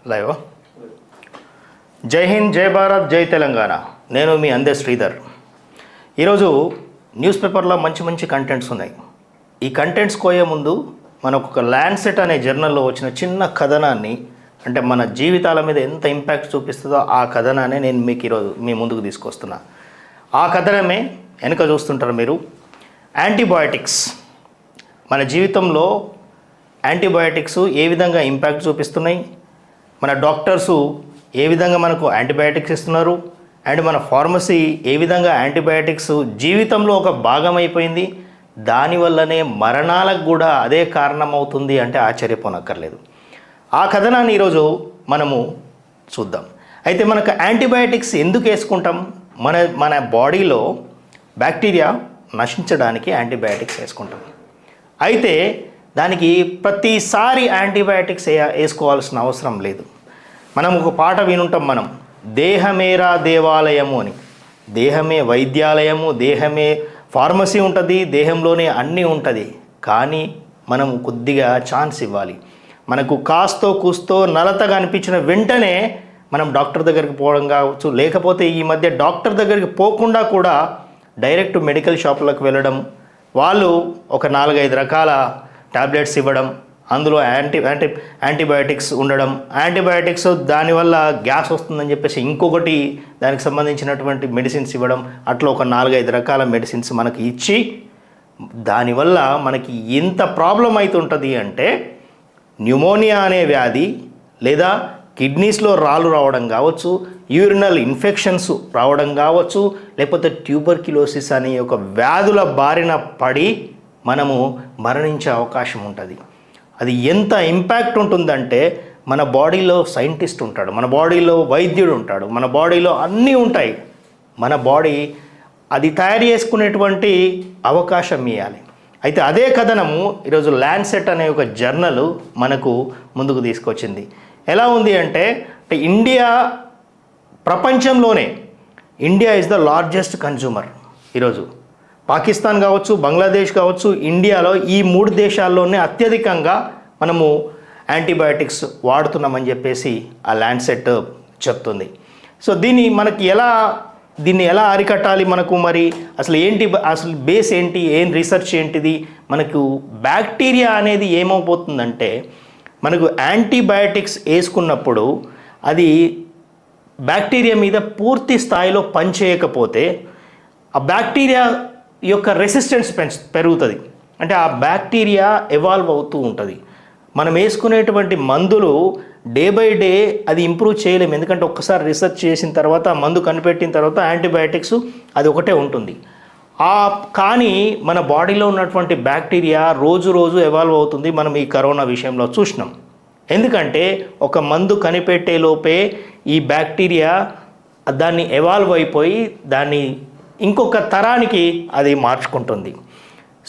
Live. జై హింద్, జై భారత్, జై తెలంగాణ. నేను మీ అందే శ్రీధర్. ఈరోజు న్యూస్ పేపర్లో మంచి మంచి కంటెంట్స్ ఉన్నాయి. ఈ కంటెంట్స్ కోయే ముందు మనకు ఒక ల్యాండ్సెట్ అనే జర్నల్లో వచ్చిన చిన్న కథనాన్ని, అంటే మన జీవితాల మీద ఎంత ఇంపాక్ట్ చూపిస్తుందో ఆ కథనాన్ని నేను మీకు ఈరోజు మీ ముందుకు తీసుకొస్తున్నా. ఆ కథనమే వెనుక చూస్తుంటారు మీరు. యాంటీబయాటిక్స్. మన జీవితంలో యాంటీబయాటిక్స్ ఏ విధంగా ఇంపాక్ట్ చూపిస్తున్నాయి, మన డాక్టర్సు ఏ విధంగా మనకు యాంటీబయాటిక్స్ ఇస్తున్నారు, అండ్ మన ఫార్మసీ ఏ విధంగా యాంటీబయాటిక్స్ జీవితంలో ఒక భాగం అయిపోయింది, దానివల్లనే మరణాలకు కూడా అదే కారణమవుతుంది అంటే ఆశ్చర్యపోనక్కర్లేదు. ఆ కథనాన్ని ఈరోజు మనము చూద్దాం. అయితే మనకు యాంటీబయాటిక్స్ ఎందుకు వేసుకుంటాం? మన బాడీలో బ్యాక్టీరియా నశించడానికి యాంటీబయాటిక్స్ వేసుకుంటాం. అయితే దానికి ప్రతిసారి యాంటీబయాటిక్స్ వేసుకోవాల్సిన అవసరం లేదు. మనం ఒక పాట వినుంటాం, మనం దేహమేరా దేవాలయము అని. దేహమే వైద్యాలయము, దేహమే ఫార్మసీ ఉంటుంది, దేహంలోనే అన్నీ ఉంటుంది. కానీ మనం కొద్దిగా ఛాన్స్ ఇవ్వాలి. మనకు కాస్తో కూస్తో నలతగా అనిపించిన వెంటనే మనం డాక్టర్ దగ్గరికి పోవడం కావచ్చు, లేకపోతే ఈ మధ్య డాక్టర్ దగ్గరికి పోకుండా కూడా డైరెక్ట్ మెడికల్ షాపులకు వెళ్ళడం, వాళ్ళు ఒక 4-5 రకాల టాబ్లెట్స్ ఇవ్వడం, అందులో యాంటీబయాటిక్స్ ఉండడం, యాంటీబయాటిక్స్ దానివల్ల గ్యాస్ వస్తుందని చెప్పేసి ఇంకొకటి దానికి సంబంధించినటువంటి మెడిసిన్స్ ఇవ్వడం, అట్లా ఒక 4-5 రకాల మెడిసిన్స్ మనకి ఇచ్చి దానివల్ల మనకి ఎంత ప్రాబ్లం అవుతుంటుంది అంటే న్యూమోనియా అనే వ్యాధి, లేదా కిడ్నీస్లో రాళ్ళు రావడం కావచ్చు, యూరినల్ ఇన్ఫెక్షన్స్ రావడం కావచ్చు, లేకపోతే ట్యూబర్క్యులోసిస్ అనే ఒక వ్యాధుల బారిన పడి మనము మరణించే అవకాశం ఉంటుంది. అది ఎంత ఇంపాక్ట్ ఉంటుందంటే మన బాడీలో సైంటిస్ట్ ఉంటాడు, మన బాడీలో వైద్యుడు ఉంటాడు, మన బాడీలో అన్నీ ఉంటాయి. మన బాడీ అది తయారు చేసుకునేటువంటి అవకాశం ఇవ్వాలి. అయితే అదే కథనము ఈరోజు ల్యాండ్సెట్ అనే ఒక జర్నల్ మనకు ముందుకు తీసుకొచ్చింది. ఎలా ఉంది అంటే ఇండియా, ప్రపంచంలోనే India is the largest consumer. ఈరోజు పాకిస్తాన్ కావచ్చు, బంగ్లాదేశ్ కావచ్చు, ఇండియాలో ఈ 3 దేశాల్లోనే అత్యధికంగా మనము యాంటీబయాటిక్స్ వాడుతున్నామని చెప్పేసి ఆ ల్యాండ్సెట్ చెప్తుంది. సో దీన్ని ఎలా అరికట్టాలి? మనకు మరి అసలు బేస్ ఏంటి, ఏం రీసెర్చ్ ఏంటిది? మనకు బ్యాక్టీరియా అనేది ఏమైపోతుందంటే, మనకు యాంటీబయాటిక్స్ వేసుకున్నప్పుడు అది బ్యాక్టీరియా మీద పూర్తి స్థాయిలో పనిచేయకపోతే ఆ బ్యాక్టీరియా యొక్క రెసిస్టెన్స్ పెరుగుతుంది. అంటే ఆ బ్యాక్టీరియా ఎవాల్వ్ అవుతూ ఉంటుంది. మనం వేసుకునేటువంటి మందులు డే బై డే అది ఇంప్రూవ్ చేయలేము. ఎందుకంటే ఒక్కసారి రీసెర్చ్ చేసిన తర్వాత, మందు కనిపెట్టిన తర్వాత యాంటీబయాటిక్స్ అది ఒకటే ఉంటుంది. కానీ మన బాడీలో ఉన్నటువంటి బ్యాక్టీరియా రోజు ఎవాల్వ్ అవుతుంది. మనం ఈ కరోనా విషయంలో చూసినాం. ఎందుకంటే ఒక మందు కనిపెట్టే లోపే ఈ బ్యాక్టీరియా దాన్ని ఎవాల్వ్ అయిపోయి దాన్ని ఇంకొక తరానికి అది మార్చుకుంటుంది.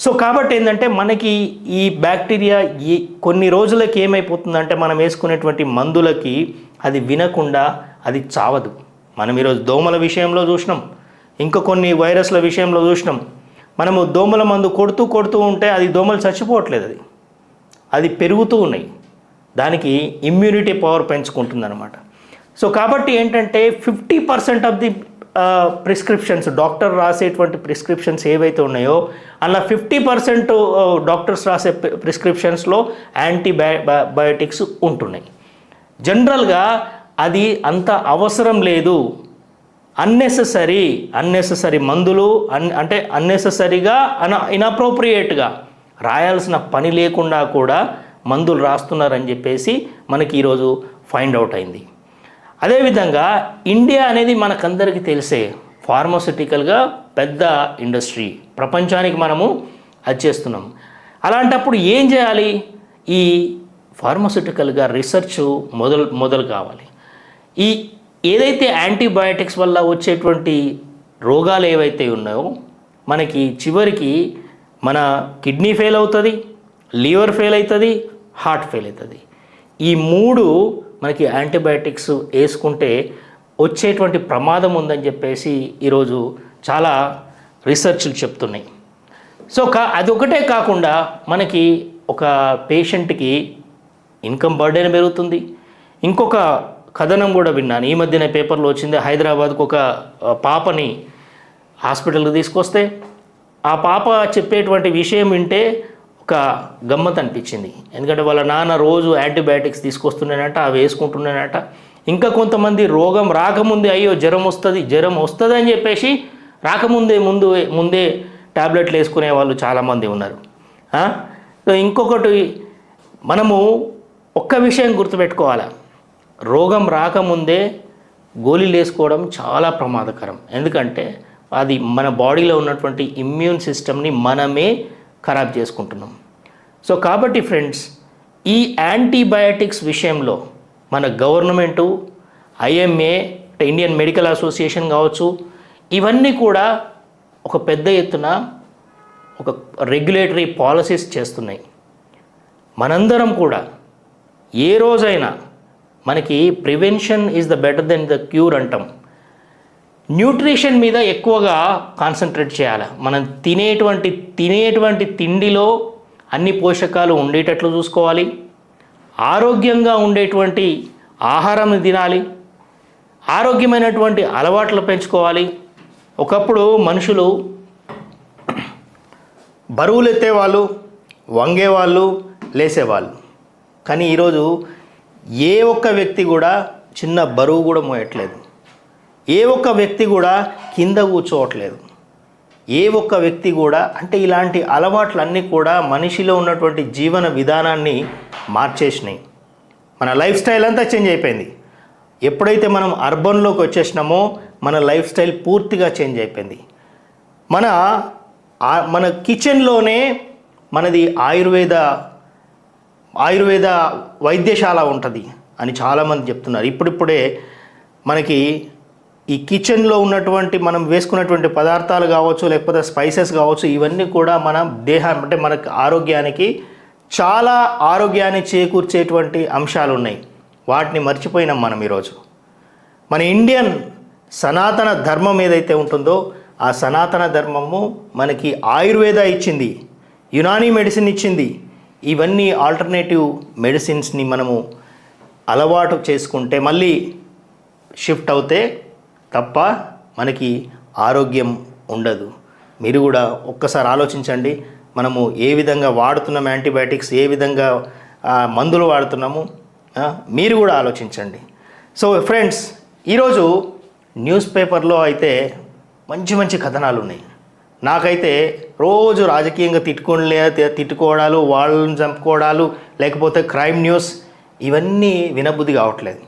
సో కాబట్టి ఏంటంటే మనకి ఈ బ్యాక్టీరియా కొన్ని రోజులకి ఏమైపోతుందంటే మనం వేసుకునేటువంటి మందులకి అది వినకుండా అది చావదు. మనం ఈరోజు దోమల విషయంలో చూసినాం, ఇంకా కొన్ని వైరస్ల విషయంలో చూసినాం. మనము దోమల మందు కొడుతూ ఉంటే అది దోమలు చచ్చిపోవట్లేదు, అది పెరుగుతూ ఉన్నాయి. దానికి ఇమ్యూనిటీ పవర్ పెంచుకుంటుందన్నమాట. సో కాబట్టి ఏంటంటే 50% ఆఫ్ ది ప్రిస్క్రిప్షన్స్, డాక్టర్ రాసేటువంటి ప్రిస్క్రిప్షన్స్ ఏవైతే ఉన్నాయో అలా 50% డాక్టర్స్ రాసే ప్రిస్క్రిప్షన్స్లో యాంటీబయాటిక్స్ ఉంటున్నాయి. జనరల్గా అది అంత అవసరం లేదు. అన్నెసెసరీ మందులు అంటే అన్నెసెసరీగా ఇన్అప్రోప్రియేట్గా రాయాల్సిన పని లేకుండా కూడా మందులు రాస్తున్నారని చెప్పేసి మనకి ఈరోజు ఫైండ్ అవుట్ అయింది. అదేవిధంగా ఇండియా అనేది మనకందరికీ తెలిసే ఫార్మాస్యూటికల్గా పెద్ద ఇండస్ట్రీ, ప్రపంచానికి మనము అది చేస్తున్నాం. అలాంటప్పుడు ఏం చేయాలి? ఈ ఫార్మాస్యూటికల్గా రీసెర్చ్ మొదలు కావాలి. ఏదైతే యాంటీబయాటిక్స్ వల్ల వచ్చేటువంటి రోగాలు ఏవైతే ఉన్నాయో మనకి చివరికి మన కిడ్నీ ఫెయిల్ అవుతుంది, లివర్ ఫెయిల్ అవుతుంది, హార్ట్ ఫెయిల్ అవుతుంది. ఈ 3 మనకి యాంటీబయాటిక్స్ వేసుకుంటే వచ్చేటువంటి ప్రమాదం ఉందని చెప్పేసి ఈరోజు చాలా రీసెర్చ్లు చెప్తున్నాయి. సో అదొకటే కాకుండా మనకి ఒక పేషెంట్కి ఇన్కమ్ బర్డెన్ పెరుగుతుంది. ఇంకొక కథనం కూడా విన్నాను, ఈ మధ్యన పేపర్లో వచ్చింది. హైదరాబాద్కు ఒక పాపని హాస్పిటల్కి తీసుకొస్తే ఆ పాప చెప్పేటువంటి విషయం వింటే ఒక గమ్మత్ అనిపించింది. ఎందుకంటే వాళ్ళ నాన్న రోజు యాంటీబయాటిక్స్ తీసుకొస్తున్నానట, అవి వేసుకుంటున్నానట. ఇంకా కొంతమంది రోగం రాకముందే అయ్యో జ్వరం వస్తుంది అని చెప్పేసి ముందే టాబ్లెట్లు వేసుకునే వాళ్ళు చాలామంది ఉన్నారు. ఇంకొకటి మనము ఒక్క విషయం గుర్తుపెట్టుకోవాలి, రోగం రాకముందే గోళీలు వేసుకోవడం చాలా ప్రమాదకరం. ఎందుకంటే అది మన బాడీలో ఉన్నటువంటి ఇమ్యూన్ సిస్టమ్ని మనమే ఖరాబ్ చేసుకుంటున్నాం. సో కాబట్టి ఫ్రెండ్స్, ఈ యాంటీబయాటిక్స్ విషయంలో మన government, IMA, Indian medical association కావచ్చు, ఇవన్నీ కూడా ఒక పెద్ద ఎత్తున ఒక రెగ్యులేటరీ పాలసీస్ చేస్తున్నాయి. మనందరం కూడా ఏ రోజైనా మనకి prevention is the better than the cure అంటాం. న్యూట్రిషన్ మీద ఎక్కువగా కాన్సన్ట్రేట్ చేయాలి. మనం తినేటువంటి తిండిలో అన్ని పోషకాలు ఉండేటట్లు చూసుకోవాలి. ఆరోగ్యంగా ఉండేటువంటి ఆహారం తినాలి. ఆరోగ్యమైనటువంటి అలవాట్లు పెంచుకోవాలి. ఒకప్పుడు మనుషులు బరువులు ఎత్తేవాళ్ళు, వంగేవాళ్ళు, లేసేవాళ్ళు. కానీ ఈరోజు ఏ ఒక్క వ్యక్తి కూడా చిన్న బరువు కూడా మోయట్లేదు. ఏ ఒక్క వ్యక్తి కూడా కింద కూర్చోవట్లేదు. ఏ ఒక్క వ్యక్తి కూడా, అంటే ఇలాంటి అలవాట్లన్నీ కూడా మనిషిలో ఉన్నటువంటి జీవన విధానాన్ని మార్చేసినాయి. మన లైఫ్ స్టైల్ అంతా చేంజ్ అయిపోయింది. ఎప్పుడైతే మనం అర్బన్లోకి వచ్చేసినామో మన లైఫ్ స్టైల్ పూర్తిగా చేంజ్ అయిపోయింది. మన కిచెన్లోనే మనది ఆయుర్వేద వైద్యశాల ఉంటుంది అని చాలామంది చెప్తున్నారు. ఇప్పుడిప్పుడే మనకి ఈ కిచెన్లో ఉన్నటువంటి మనం వేసుకున్నటువంటి పదార్థాలు కావచ్చు, లేకపోతే స్పైసెస్ కావచ్చు, ఇవన్నీ కూడా మన అంటే మనకు ఆరోగ్యానికి చాలా ఆరోగ్యాన్ని చేకూర్చేటువంటి అంశాలు ఉన్నాయి. వాటిని మర్చిపోయినాం మనం ఈరోజు. మన ఇండియన్ సనాతన ధర్మం ఏదైతే ఉంటుందో ఆ సనాతన ధర్మము మనకి ఆయుర్వేద ఇచ్చింది, యునానీ మెడిసిన్ ఇచ్చింది. ఇవన్నీ ఆల్టర్నేటివ్ మెడిసిన్స్ని మనము అలవాటు చేసుకుంటే, మళ్ళీ షిఫ్ట్ అవుతే తప్ప మనకి ఆరోగ్యం ఉండదు. మీరు కూడా ఒక్కసారి ఆలోచించండి. మనము ఏ విధంగా వాడుతున్నాం యాంటీబయాటిక్స్, ఏ విధంగా మందులు వాడుతున్నాము, మీరు కూడా ఆలోచించండి. సో ఫ్రెండ్స్, ఈరోజు న్యూస్ పేపర్లో అయితే మంచి మంచి కథనాలు ఉన్నాయి. నాకైతే రోజు రాజకీయంగా తిట్టుకోవడాలు, వాళ్ళని చంపుకోవడాలు, లేకపోతే క్రైమ్ న్యూస్, ఇవన్నీ వినబుద్ధి కావట్లేదు.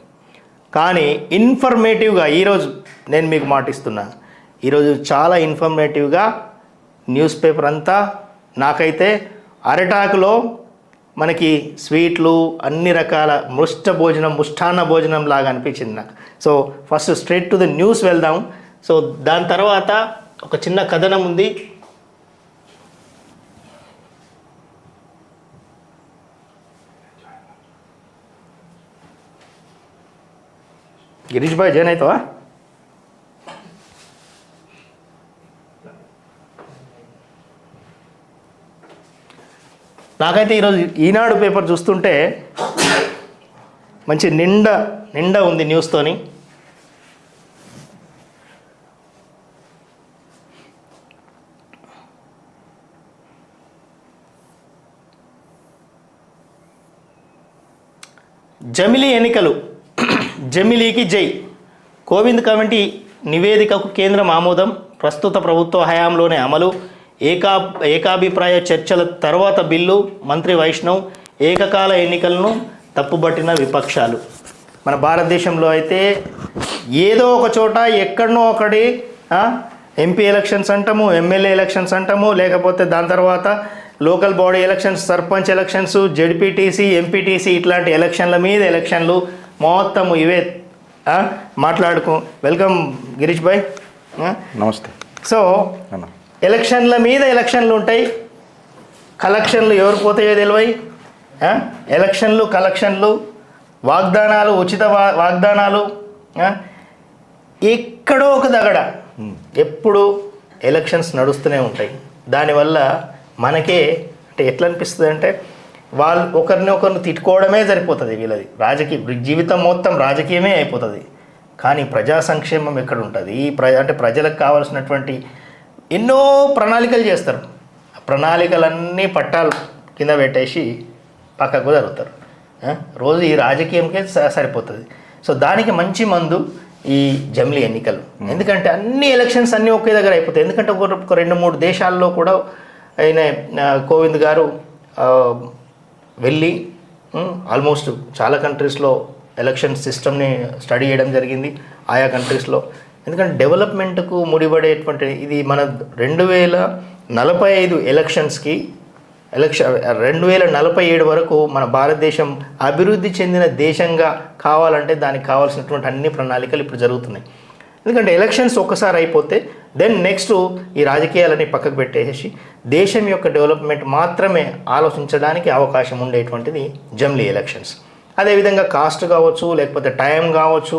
కానీ ఇన్ఫర్మేటివ్గా ఈరోజు నేను మీకు మాటిస్తున్నా, ఈరోజు చాలా ఇన్ఫర్మేటివ్గా న్యూస్ పేపర్ అంతా నాకైతే అరటాకులో మనకి స్వీట్లు, అన్ని రకాల ముష్టాన్న భోజనం లాగా అనిపించింది నాకు. So first straight to the news వెళ్దాం. సో దాని తర్వాత ఒక చిన్న కథనం ఉంది. గిరీష్ భాయ్ జాయిన్ అవుతావా? నాకైతే ఈరోజు ఈనాడు పేపర్ చూస్తుంటే మంచి నిండా ఉంది న్యూస్తోని. జమిలీ ఎన్నికలు, జమిలీకి జై. కోవింద్ కమిటీ నివేదికకు కేంద్రం ఆమోదం. ప్రస్తుత ప్రభుత్వ హయాంలోనే అమలు. ఏకాభిప్రాయ చర్చల తర్వాత బిల్లు. మంత్రి వైష్ణవ్. ఏకకాల ఎన్నికలను తప్పుబట్టిన విపక్షాలు. మన భారతదేశంలో అయితే ఏదో ఒక చోట ఎక్కడనో ఒకటి ఎంపీ ఎలక్షన్స్ అంటాము, ఎమ్మెల్యే ఎలక్షన్స్ అంటాము, లేకపోతే దాని తర్వాత local body elections, sarpanch elections, ZPTC, MPTC, ఇట్లాంటి ఎలక్షన్లు మొత్తం ఇవే మాట్లాడుకో. వెల్కమ్ గిరీష్ భాయ్. నమస్తే. సో ఎలక్షన్ల మీద ఎలక్షన్లు ఉంటాయి, కలెక్షన్లు ఎవరు పోతాయో తెలియదు. కలెక్షన్లు, వాగ్దానాలు, ఉచిత వాగ్దానాలు, ఎక్కడో ఒక దగడ ఎప్పుడు ఎలక్షన్స్ నడుస్తూనే ఉంటాయి. దానివల్ల మనకే అంటే ఎట్లా అనిపిస్తుంది అంటే, వాళ్ళు ఒకరిని తిట్టుకోవడమే సరిపోతుంది వీళ్ళది. రాజకీయ జీవితం మొత్తం రాజకీయమే అయిపోతుంది. కానీ ప్రజా సంక్షేమం ఎక్కడ ఉంటుంది? అంటే ప్రజలకు కావాల్సినటువంటి ఎన్నో ప్రణాళికలు చేస్తారు. ఆ ప్రణాళికలన్నీ పట్టాలు కింద పెట్టేసి పక్కకు జరుగుతారు. రోజు ఈ రాజకీయంకే సరిపోతుంది. సో దానికి మంచి మందు ఈ జమిలీ ఎన్నికలు. ఎందుకంటే అన్ని ఎలక్షన్స్ అన్నీ ఒకే దగ్గర అయిపోతాయి. ఎందుకంటే ఒక 2-3 దేశాల్లో కూడా ఆయన కోవింద్ గారు వెళ్ళి ఆల్మోస్ట్ చాలా కంట్రీస్లో ఎలక్షన్ సిస్టమ్ని స్టడీ చేయడం జరిగింది ఆయా కంట్రీస్లో. ఎందుకంటే డెవలప్మెంట్కు ముడిపడేటువంటి ఇది మన 2045 ఎలక్షన్స్కి 2047 వరకు మన భారతదేశం అభివృద్ధి చెందిన దేశంగా కావాలంటే దానికి కావాల్సినటువంటి అన్ని ప్రణాళికలు ఇప్పుడు జరుగుతున్నాయి. ఎందుకంటే ఎలక్షన్స్ ఒక్కసారి అయిపోతే దెన్ నెక్స్ట్ ఈ రాజకీయాలని పక్కకు పెట్టేసి దేశం యొక్క డెవలప్మెంట్ మాత్రమే ఆలోచించడానికి అవకాశం ఉండేటువంటిది జమిలీ ఎలక్షన్స్. అదేవిధంగా కాస్ట్ కావచ్చు, లేకపోతే టైం కావచ్చు,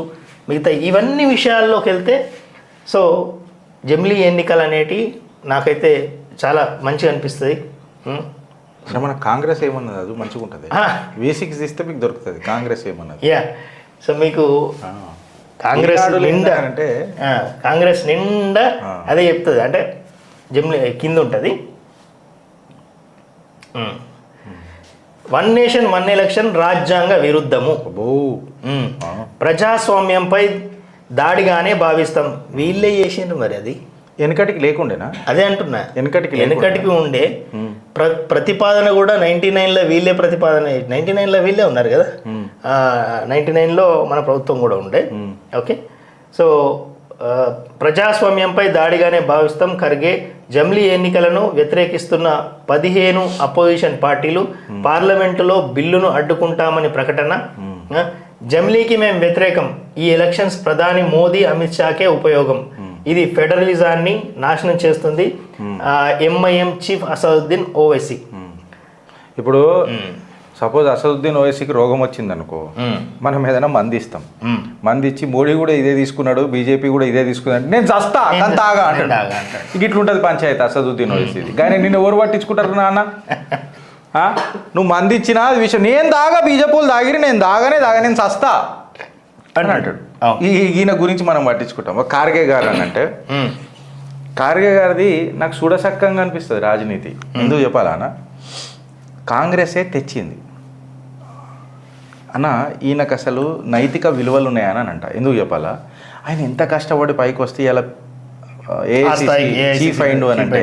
మిగతా ఇవన్నీ విషయాల్లోకి వెళ్తే సో జమిలీ ఎన్నికలు అనేటివి నాకైతే చాలా మంచిగా అనిపిస్తుంది. మన కాంగ్రెస్ ఏమన్నది అది మంచిగా ఉంటుంది. V6 తీస్తే మీకు దొరుకుతుంది. కాంగ్రెస్ ఏమన్నది సో మీకు కాంగ్రెస్ నిండా అంటే కాంగ్రెస్ నిండా అదే చెప్తుంది. అంటే జమిలీ కింద ఉంటుంది 1 నేషన్ 1 ఎలక్షన్ రాజ్యాంగ విరుద్ధము, ప్రజాస్వామ్యంపై దాడిగానే భావిస్తాం. వీళ్ళే చేసిండ్రు మరి. అది వెనకటికి లేకుండేనా? అదే అంటున్నా, వెనకటికి ఉండే ప్రతిపాదన కూడా 99లో వీళ్ళే ప్రతిపాదన. 99లో వీళ్ళే ఉన్నారు కదా, 99లో మన ప్రభుత్వం కూడా ఉండే. ఓకే, సో ప్రజాస్వామ్యంపై దాడిగానే భావిస్తాం. ఖర్గే జమిలీ ఎన్నికలను వ్యతిరేకిస్తున్న 15 అపోజిషన్ పార్టీలు పార్లమెంటులో బిల్లును అడ్డుకుంటామని ప్రకటన. జమిలీకి మేము వ్యతిరేకం. ఈ ఎలక్షన్స్ ప్రధాని మోదీ, అమిత్ షాకే ఉపయోగం. ఇది ఫెడరలిజాన్ని నాశనం చేస్తుంది. MIM chief Asaduddin Owaisi. ఇప్పుడు సపోజ్ అసదుద్దీన్ ఓవైసీకి రోగం వచ్చింది అనుకో, మనం ఏదైనా మంది ఇస్తాం. మంది ఇచ్చి మోడీ కూడా ఇదే తీసుకున్నాడు, బీజేపీ కూడా ఇదే తీసుకున్నాడు, నేను చస్తా తాగా అంటాడు. ఇట్లుంటుంది పంచాయతీ అసదుద్దీన్ ఓవైసీది. కానీ నిన్ను ఎవరు పట్టించుకుంటారు నాన్న? నువ్వు మంది ఇచ్చినా అది విషయం. నేను దాగా బీజేపీలు దాగిరి, నేను నేను చస్తా అని అంటాడు. ఈయన గురించి మనం పట్టించుకుంటాం. కార్గే గారు అని అంటే కార్గే గారిది నాకు చూడసక్కంగా అనిపిస్తుంది రాజనీతి. ఎందుకు చెప్పాలా అన్న, కాంగ్రెసే తెచ్చింది అన్న. ఈయనకు అసలు నైతిక విలువలు ఉన్నాయని అంట. ఎందుకు చెప్పాలా, ఆయన ఎంత కష్టపడి పైకి వస్తే ఇలా ఏఐసిసి చీఫ్ అయిండు అని అంటే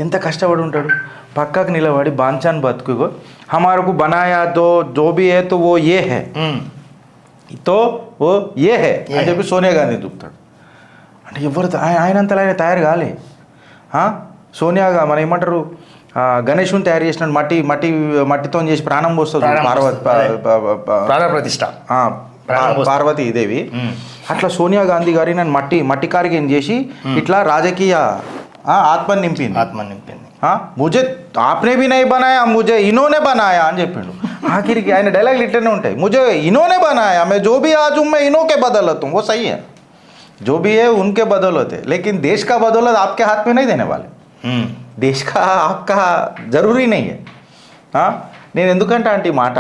ఎంత కష్టపడి ఉంటాడు. పక్కకు నిలబడి బాంచాన్ బతుకుగో హమారకు బనాయా దో భీ హై తో వో ఏ హై తో ఓ ఏ హే అని చెప్పి సోనియా గాంధీ చూపుతాడు. అంటే ఎవరు ఆయనంతలో ఆయన తయారు కాలే. సోనియాగా మనం ఏమంటారు, గణేషుని తయారు చేసిన మట్టితో చేసి ప్రాణం పోస్తుంది ప్రతిష్ట పార్వతీదేవి. అట్లా సోనియా గాంధీ గారి నన్ను మట్టి కారికేం చేసి ఇట్లా రాజకీయ ఆత్మని నింపింది. ముజే ఆప్నే భీ నహీ బనాయా, ముజే ఇనోనే బనాయా అని చెప్పిండు. ఆఖరికి ఆయన డైలాగులు ఇట్లనే ఉంటాయి. ముజే ఇనోనే బనాయా, मैं जो भी आज हूँ मैं इनो के बदौलत हूँ. वो सही है, जो भी है उनके बदौलत है, लेकिन देश का बदौलत आपके हाथ में नहीं देने वाले. देश का आपका జరూరీ नहीं है. నేను ఎందుకంటే అంటే ఈ మాట,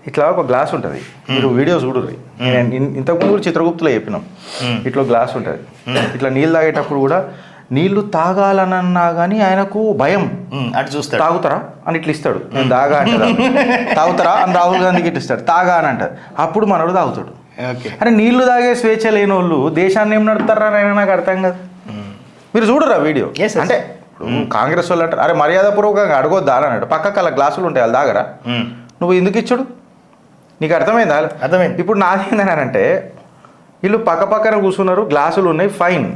ఇట్లా ఒక గ్లాస్ ఉంటుంది, మీరు వీడియో చూడుర్రి. నేను ఇంతకుముందు కూడా చిత్రగుప్తులో చెప్పినాం. ఇట్లా గ్లాస్ ఉంటుంది, ఇట్లా నీళ్ళు తాగేటప్పుడు కూడా నీళ్లు తాగాలనన్నా కానీ ఆయనకు భయం. అటు చూస్తాడు, తాగుతారా అని ఇట్లా ఇస్తాడు. నేను తాగా అంటారు, తాగుతారా అని రాహుల్ గాంధీకి ఇట్లా ఇస్తాడు, తాగా అని అంటారు. అప్పుడు మనోడు తాగుతాడు. అంటే నీళ్లు తాగే స్వేచ్ఛ లేని వాళ్ళు దేశాన్ని ఏం నడుపుతారా అని నాకు అర్థం కాదు. మీరు చూడరా వీడియో. అంటే కాంగ్రెస్ వాళ్ళు అంటారు, అరే మర్యాదపూర్వకంగా అడగొద్దా అని అన్నాడు. పక్కకు అలా గ్లాసులు ఉంటాయి, వాళ్ళు తాగరా? నువ్వు ఎందుకు ఇచ్చాడు? నీకు అర్థమైందా? అర్థమైంది. ఇప్పుడు నాదేందనంటే వీళ్ళు పక్కన కూర్చున్నారు, గ్లాసులు ఉన్నాయి, ఫైన్.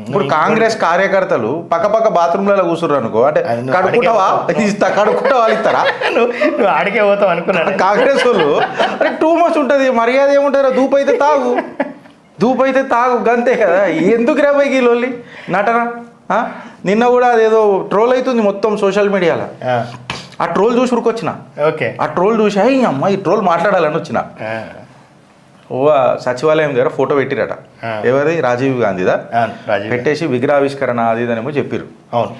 ఇప్పుడు కాంగ్రెస్ కార్యకర్తలు పక్క బాత్రూమ్లలో కూర్చున్నారు అనుకో, అంటే కడుక్కుంటావా వాళ్ళు ఇస్తారా? నువ్వు ఆడికే పోతావు అనుకున్నాను. కాంగ్రెస్ వాళ్ళు అరే టూ మచ్ ఉంటుంది, మర్యాద ఏముంటారా, దూపు అయితే తాగు గంతే కదా. ఎందుకు రాబోయి వీళ్ళు నటన. నిన్న కూడా అదేదో ట్రోల్ అవుతుంది మొత్తం సోషల్ మీడియాలో. ఆ ట్రోల్ చూసి ఉరికొచ్చిన. ఓకే, ఆ ట్రోల్ చూసి అమ్మ ఈ ట్రోల్ మాట్లాడాలని వచ్చిన. ఓ సచివాలయం దగ్గర ఫోటో పెట్టిరట. ఎవరిది? రాజీవ్ గాంధీదా. పెట్టేసి విగ్రహావిష్కరణ అది ఇదనేమో చెప్పిర్రు. అవును.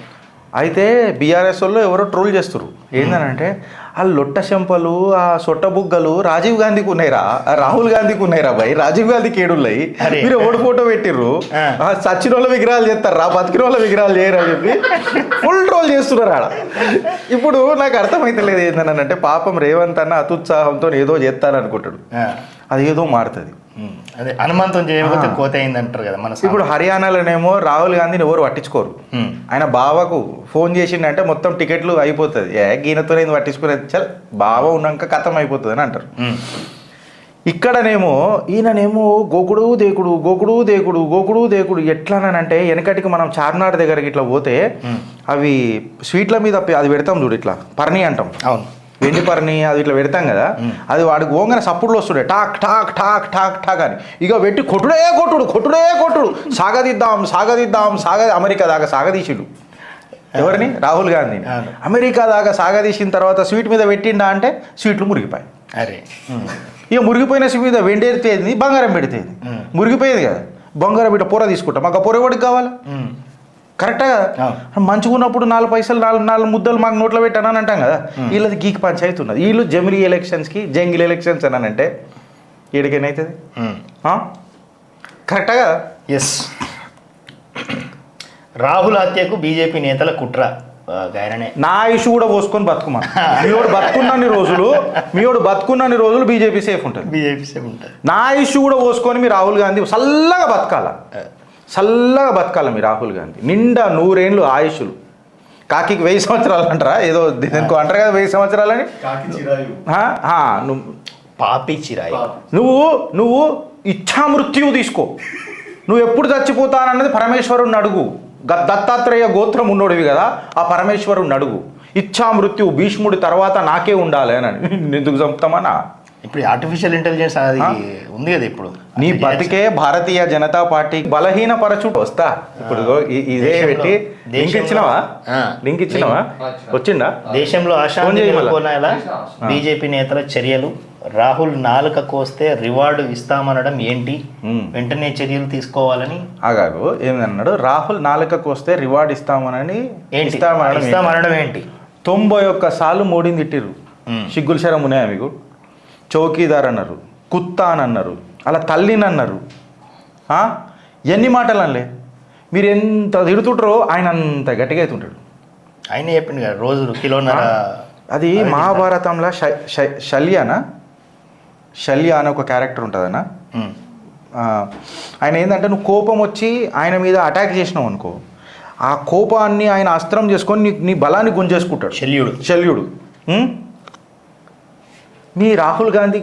అయితే బీఆర్ఎస్ వాళ్ళు ఎవరో ట్రోల్ చేస్తారు ఏంటంటే ఆ లొట్ట చెంపలు ఆ సొట్ట బుగ్గలు రాజీవ్ గాంధీకి ఉన్నాయిరా, రాహుల్ గాంధీకి ఉన్నాయిరా భయ్, రాజీవ్ గాంధీకి ఏడున్నాయి, మీరు ఎవడు ఫోటో పెట్టిర్రు, సచిన వాళ్ళ విగ్రహాలు చేస్తారు రా, బతికిన వాళ్ళ విగ్రహాలు చేయరు అని చెప్పి ఫుల్ ట్రోల్ చేస్తున్నారు ఆడ. ఇప్పుడు నాకు అర్థమైతలేదు ఏంటంటే పాపం రేవంత్ అన్న అత్యుత్సాహంతో ఏదో చేస్తారనుకుంటాడు, అది ఏదో మారుతుంది. అదే హనుమంతం చేయకపోతే కోత అయింది అంటారు కదా మన. ఇప్పుడు హర్యానాలోనేమో రాహుల్ గాంధీని ఎవరు పట్టించుకోరు, ఆయన బావకు ఫోన్ చేసిండంటే మొత్తం టికెట్లు అయిపోతుంది, గీనతో పట్టించుకునేది చల్ బావ ఉన్నాక కథం అయిపోతుంది అని అంటారు. ఇక్కడనేమో ఈయననేమో గోకుడు దేకుడు గోకుడు దేకుడు గోకుడు దేకుడు ఎట్లానంటే వెనకటికి మనం చార్మినార్ దగ్గరికి ఇట్లా పోతే అవి స్వీట్ల మీద అది పెడతాం చూడు, ఇట్లా పర్ణి అంటాం, అవును వెండి పర్ని అది ఇట్లా పెడతాం కదా, అది వాడికి ఓంగన సప్పుడులో వస్తుండే talk talk talk talk talk అని, ఇక పెట్టి కొట్టుడే కొట్టుడు కొట్టుడే కొట్టుడు, సాగదిద్దాం సాగదిద్దాం అమెరికా దాకా సాగదీసిడు ఎవరిని, రాహుల్ గాంధీని. అమెరికా దాకా సాగదీసిన తర్వాత స్వీట్ మీద పెట్టిండా అంటే స్వీట్లు మురిగిపోయాయి. అరే ఇక మురిగిపోయిన స్వీట్ మీద వెండి ఎడితేది బంగారం పెడితేది, మురిగిపోయేది కదా, బంగారం ఇట్లా పొర తీసుకుంటాం, మాకు పొర ఎవడికి కావాలి, కరెక్టా కదా. మంచుకున్నప్పుడు 4 పైసలు 4 ముద్దలు మాకు నోట్లో పెట్టాను అని అంటాం కదా, వీళ్ళది గీక్ పంచాయతీ ఉన్నది, వీళ్ళు జమిలీ ఎలక్షన్స్కి జంగిల్ ఎలక్షన్స్ అని అంటే ఏడికైనా అవుతుంది, కరెక్టా కదా. ఎస్, రాహుల్ హత్యకు బీజేపీ నేతల కుట్ర గాయననే. నా ఇష్యూ కూడా పోసుకొని బతుకుమా, మీవాడు బతుకున్నన్ని రోజులు బీజేపీ సేఫ్ ఉంటుంది, బీజేపీ సేఫ్ ఉంటుంది. నా ఇష్యూ కూడా పోసుకొని మీ రాహుల్ గాంధీ చల్లగా బతకాల మీ రాహుల్ గాంధీ, నిండా 100 ఏళ్ళు ఆయుష్లు, కాకి 1000 సంవత్సరాలు అంటారా, ఏదో దీనికో అంటారు కదా 1000 సంవత్సరాలని, పాపి చిరాయి. నువ్వు ఇచ్ఛామృత్యువు తీసుకో, నువ్వు ఎప్పుడు చచ్చిపోతానన్నది పరమేశ్వరుణ్ణి అడుగు, దత్తాత్రేయ గోత్రం ఉన్నోడివి కదా, ఆ పరమేశ్వరుణ్ణి అడుగు, ఇచ్ఛామృత్యువు భీష్ముడి తర్వాత నాకే ఉండాలి అని ఎందుకు చంపుతామన్నా. ఇప్పుడు ఆర్టిఫిషియల్ ఇంటెలిజెన్స్ అది ఉంది కదా, ఇప్పుడు నీ బతికే భారతీయ జనతా పార్టీ బలహీన పరచుడు వస్తా. ఇప్పుడు ఇదే పెట్టి లింక్ ఇచ్చినవా వచ్చిందా. దేశంలో అశాంతి నెలకొనేలా బీజేపీ నేతల చర్యలు, రాహుల్ నాలుక కోస్తే రివార్డు ఇస్తామనడం ఏంటి, వెంటనే చర్యలు తీసుకోవాలని. ఆగారు ఏమన్నాడు, రాహుల్ నాలుక కోస్తే రివార్డు ఇస్తామనని ఇస్తామనడం ఏంటి. 91 సార్లు మోడీని తిట్టిర్రు, సిగ్గుల శరం ఉన్నాయా మీకు, చౌకీదార్ అన్నారు, కుత్తా అని అన్నారు, అలా తల్లిని అన్నారు, ఎన్ని మాటలు అనలే. మీరు ఎంత తిడుతుంటారో ఆయన అంత గట్టిగా అవుతుంటాడు. ఆయన చెప్పింది కదా రోజు కిలోన్నర. అది మహాభారతంలో శల్య అని ఒక క్యారెక్టర్ ఉంటుందన్న, ఆయన ఏంటంటే నువ్వు కోపం వచ్చి ఆయన మీద అటాక్ చేసినావు అనుకో, ఆ కోపాన్ని ఆయన అస్త్రం చేసుకొని నీ బలాన్ని గుంజేసుకుంటాడు శల్యుడు. మీ రాహుల్ గాంధీ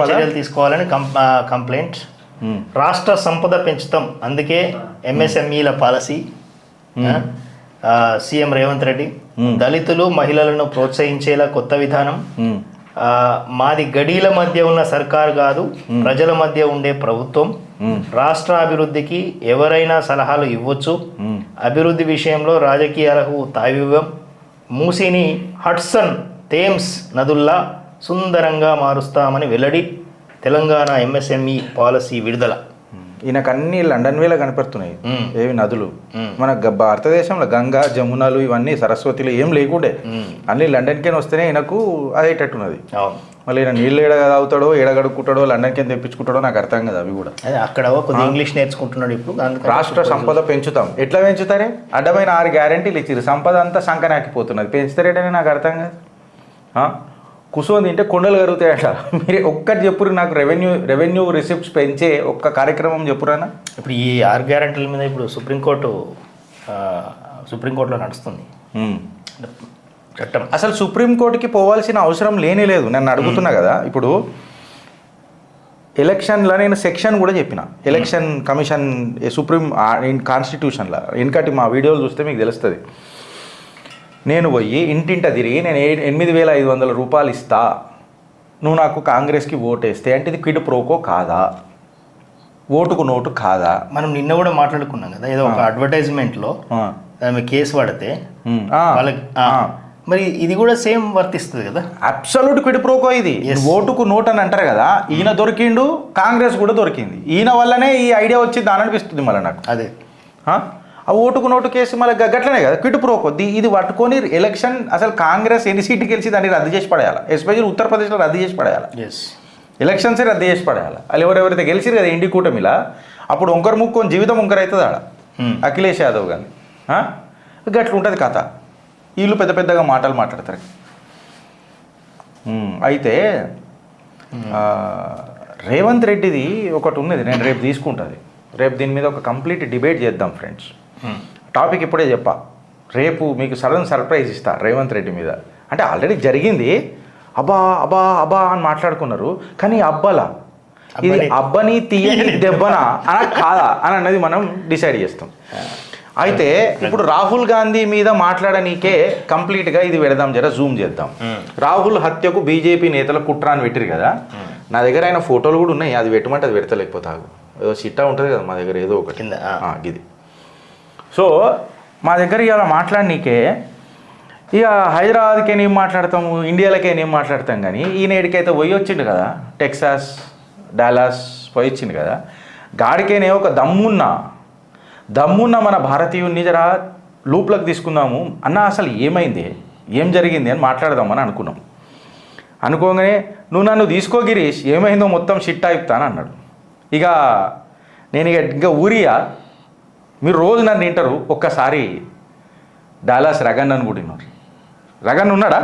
చర్యలు తీసుకోవాలని కంప్లైంట్. రాష్ట్ర సంపద పెంచుతాం, అందుకే ఎంఎస్ఎంఈల పాలసీ. సీఎం రేవంత్ రెడ్డి, దళితులు మహిళలను ప్రోత్సహించేలా కొత్త విధానం. మాది గడీల మధ్య ఉన్న సర్కారు కాదు, ప్రజల మధ్య ఉండే ప్రభుత్వం. రాష్ట్ర అభివృద్ధికి ఎవరైనా సలహాలు ఇవ్వచ్చు, అభివృద్ధి విషయంలో రాజకీయాలకు తావివ్వం. మూసీని హడ్సన్ థేమ్స్ నదుల్లా సుందరంగా మారుస్తామని వెల్లడి. తెలంగాణ ఎంఎస్ఎంఈ పాలసీ విడుదల. ఈయనకు అన్ని లండన్ వేలా కనపడుతున్నాయి, ఏవి నదులు. మన భారతదేశంలో గంగా జమునలు ఇవన్నీ సరస్వతిలు ఏం లేకుండే, అన్ని లండన్కే వస్తేనే ఈయనకు అదేటట్టున్నది. మళ్ళీ ఈయన నీళ్ళు ఏడ తాగుతాడో ఏడగడుక్కుంటాడో లండన్కి తెప్పించుకుంటాడో నాకు అర్థం కదా. అవి కూడా అక్కడ కొద్దిగా ఇంగ్లీష్ నేర్చుకుంటున్నాడు ఇప్పుడు. రాష్ట్ర సంపద పెంచుతాం, ఎట్లా పెంచుతారే, అడ్డమైన 6 గ్యారెంటీలు ఇచ్చారు, సంపద అంతా సంకనాకిపోతున్నది, పెంచుతారేటనే నాకు అర్థం కాదు. కుసోని తింటే కొండలు కరుగుతాయట. మీరు ఒక్కటి చెప్పురు నాకు, రెవెన్యూ రిసిప్ట్స్ పెంచే ఒక్క కార్యక్రమం చెప్పురానా. ఇప్పుడు ఈ 6 గ్యారెంటీల మీద ఇప్పుడు సుప్రీంకోర్టులో నడుస్తుంది చట్టం. అసలు సుప్రీంకోర్టుకి పోవాల్సిన అవసరం లేనే లేదు. నన్ను అడుగుతున్నా కదా, ఇప్పుడు ఎలక్షన్లో నేను సెక్షన్ కూడా చెప్పిన, ఎలక్షన్ కమిషన్ సుప్రీం కాన్స్టిట్యూషన్లో వెనకటి మా వీడియోలు చూస్తే మీకు తెలుస్తుంది. నేను పోయి ఇంటింట తిరిగి నేను 8,500 రూపాయలు ఇస్తా, నువ్వు నాకు కాంగ్రెస్కి ఓటేస్తే అంటే ఇది క్విడ్ ప్రోకో కాదా, ఓటుకు నోటు కాదా. మనం నిన్న కూడా మాట్లాడుకున్నాం కదా, ఏదో ఒక అడ్వర్టైజ్మెంట్లో కేసు పడితే వాళ్ళకి మరి ఇది కూడా సేమ్ వర్తిస్తుంది కదా. అబ్సల్యూట్ క్విడ్ ప్రోకో ఇది. ఓటుకు నోట్ అని అంటారు కదా, ఈయన దొరికిండు, కాంగ్రెస్ కూడా దొరికింది. ఈయన వల్లనే ఈ ఐడియా వచ్చింది అని అనిపిస్తుంది మళ్ళీ నాకు. అదే ఆ ఓటుకు నోటు కేసు మళ్ళీ గట్లనే కదా క్విడ్ ప్రోకో. ఇది పట్టుకొని ఎలక్షన్ అసలు కాంగ్రెస్ ఎన్ని సీట్లు గెలిచి దాన్ని రద్దు చేసి పడేయాలి. ఎస్పెషల్లీ ఉత్తరప్రదేశ్లో రద్దు చేసి పడేయాలి. ఎలక్షన్సే రద్దు చేసి పడేయాలి. వాళ్ళు ఎవరెవరైతే గెలిచిరు కదా ఇండి కూటమిలా, అప్పుడు ఒంకరు ముక్కొని జీవితం ఒంకరు అవుతుంది ఆడ అఖిలేష్ యాదవ్ కానీ. గట్ల ఉంటుంది కథ. వీళ్ళు పెద్ద పెద్దగా మాటలు మాట్లాడతారు. అయితే రేవంత్ రెడ్డిది ఒకటి ఉన్నది, నేను రేపు తీసుకుంటుంది. రేపు దీని మీద ఒక కంప్లీట్ డిబేట్ చేద్దాం ఫ్రెండ్స్. టాపిక్ ఇప్పుడే చెప్పా, రేపు మీకు సడన్ సర్ప్రైజ్ ఇస్తా రేవంత్ రెడ్డి మీద. అంటే ఆల్రెడీ జరిగింది, అబ్బా అబ్బా అబ్బా అని మాట్లాడుకున్నారు, కానీ అబ్బలా ఇది అబ్బని తీయని దెబ్బనా అన కాదా అని అన్నది మనం డిసైడ్ చేస్తాం. అయితే ఇప్పుడు రాహుల్ గాంధీ మీద మాట్లాడనీకే కంప్లీట్గా ఇది పెడదాం, జర జూమ్ చేద్దాం. రాహుల్ హత్యకు బీజేపీ నేతల కుట్ర అని పెట్టిరు కదా, నా దగ్గర ఆయన ఫోటోలు కూడా ఉన్నాయి, అది పెట్టమంటే అది పెడతలేకపోతే ఏదో చిట్టా ఉంటుంది కదా మా దగ్గర ఏదో ఒకటి ఇది. సో మా దగ్గర ఇలా మాట్లాడనీకే ఇక హైదరాబాద్కి ఏం మాట్లాడతాము, ఇండియాలకే ఏం మాట్లాడతాం, కానీ ఈయన ఏడికైతే పోయి వచ్చిండు కదా టెక్సాస్ డాలాస్ పోయి వచ్చిండు కదా, గాడికేనే ఒక దమ్మున్న మన భారతీయుని జర లూప్లకు తీసుకుందాము అన్న, అసలు ఏమైంది ఏం జరిగింది అని మాట్లాడదామని అనుకున్నాం. అనుకోగానే నువ్వు నన్ను తీసుకో గిరీష్, ఏమైందో మొత్తం షిట్ అయిపుతాను అన్నాడు. ఇక నేను ఇంకా ఊరియా, మీరు రోజు నన్ను వింటారు, ఒక్కసారి డాలాస్ రగన్ అని కూడా విన్నారు. రగన్ ఉన్నాడా?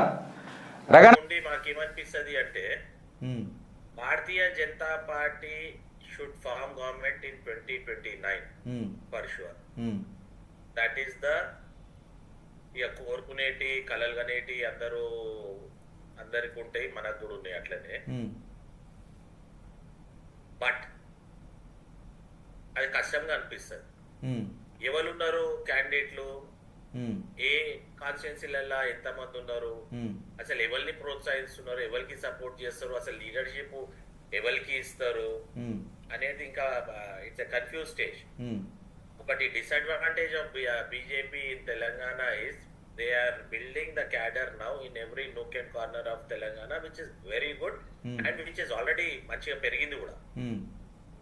రగన్ మాకేమనిపిస్తుంది అంటే Bharatiya Janata Party should form government in 2029 for sure. That is the ఇక కోరుకునేటి కలలు కనేటి అందరికి ఉంటాయి, మనకు కూడా ఉన్నాయి అట్లనే. బట్ అది కష్టంగా అనిపిస్తుంది. ఎవరున్నారు క్యాండిడేట్లు, ఏ కాన్స్టిట్యున్సీలలో ఎంతమంది ఉన్నారు, అసలు ఎవరిని ప్రోత్సహిస్తున్నారు, ఎవరికి సపోర్ట్ చేస్తారు, అసలు లీడర్షిప్ ఎవరికి ఇస్తారు అనేది ఇంకా ఇట్స్ ఎ కన్ఫ్యూజ్ స్టేజ్. ఒకటి disadvantage of BJP in Telangana is they are building the cadre now in every nook and corner of Telangana, which is very good and which is already మంచిగా పెరిగింది కూడా.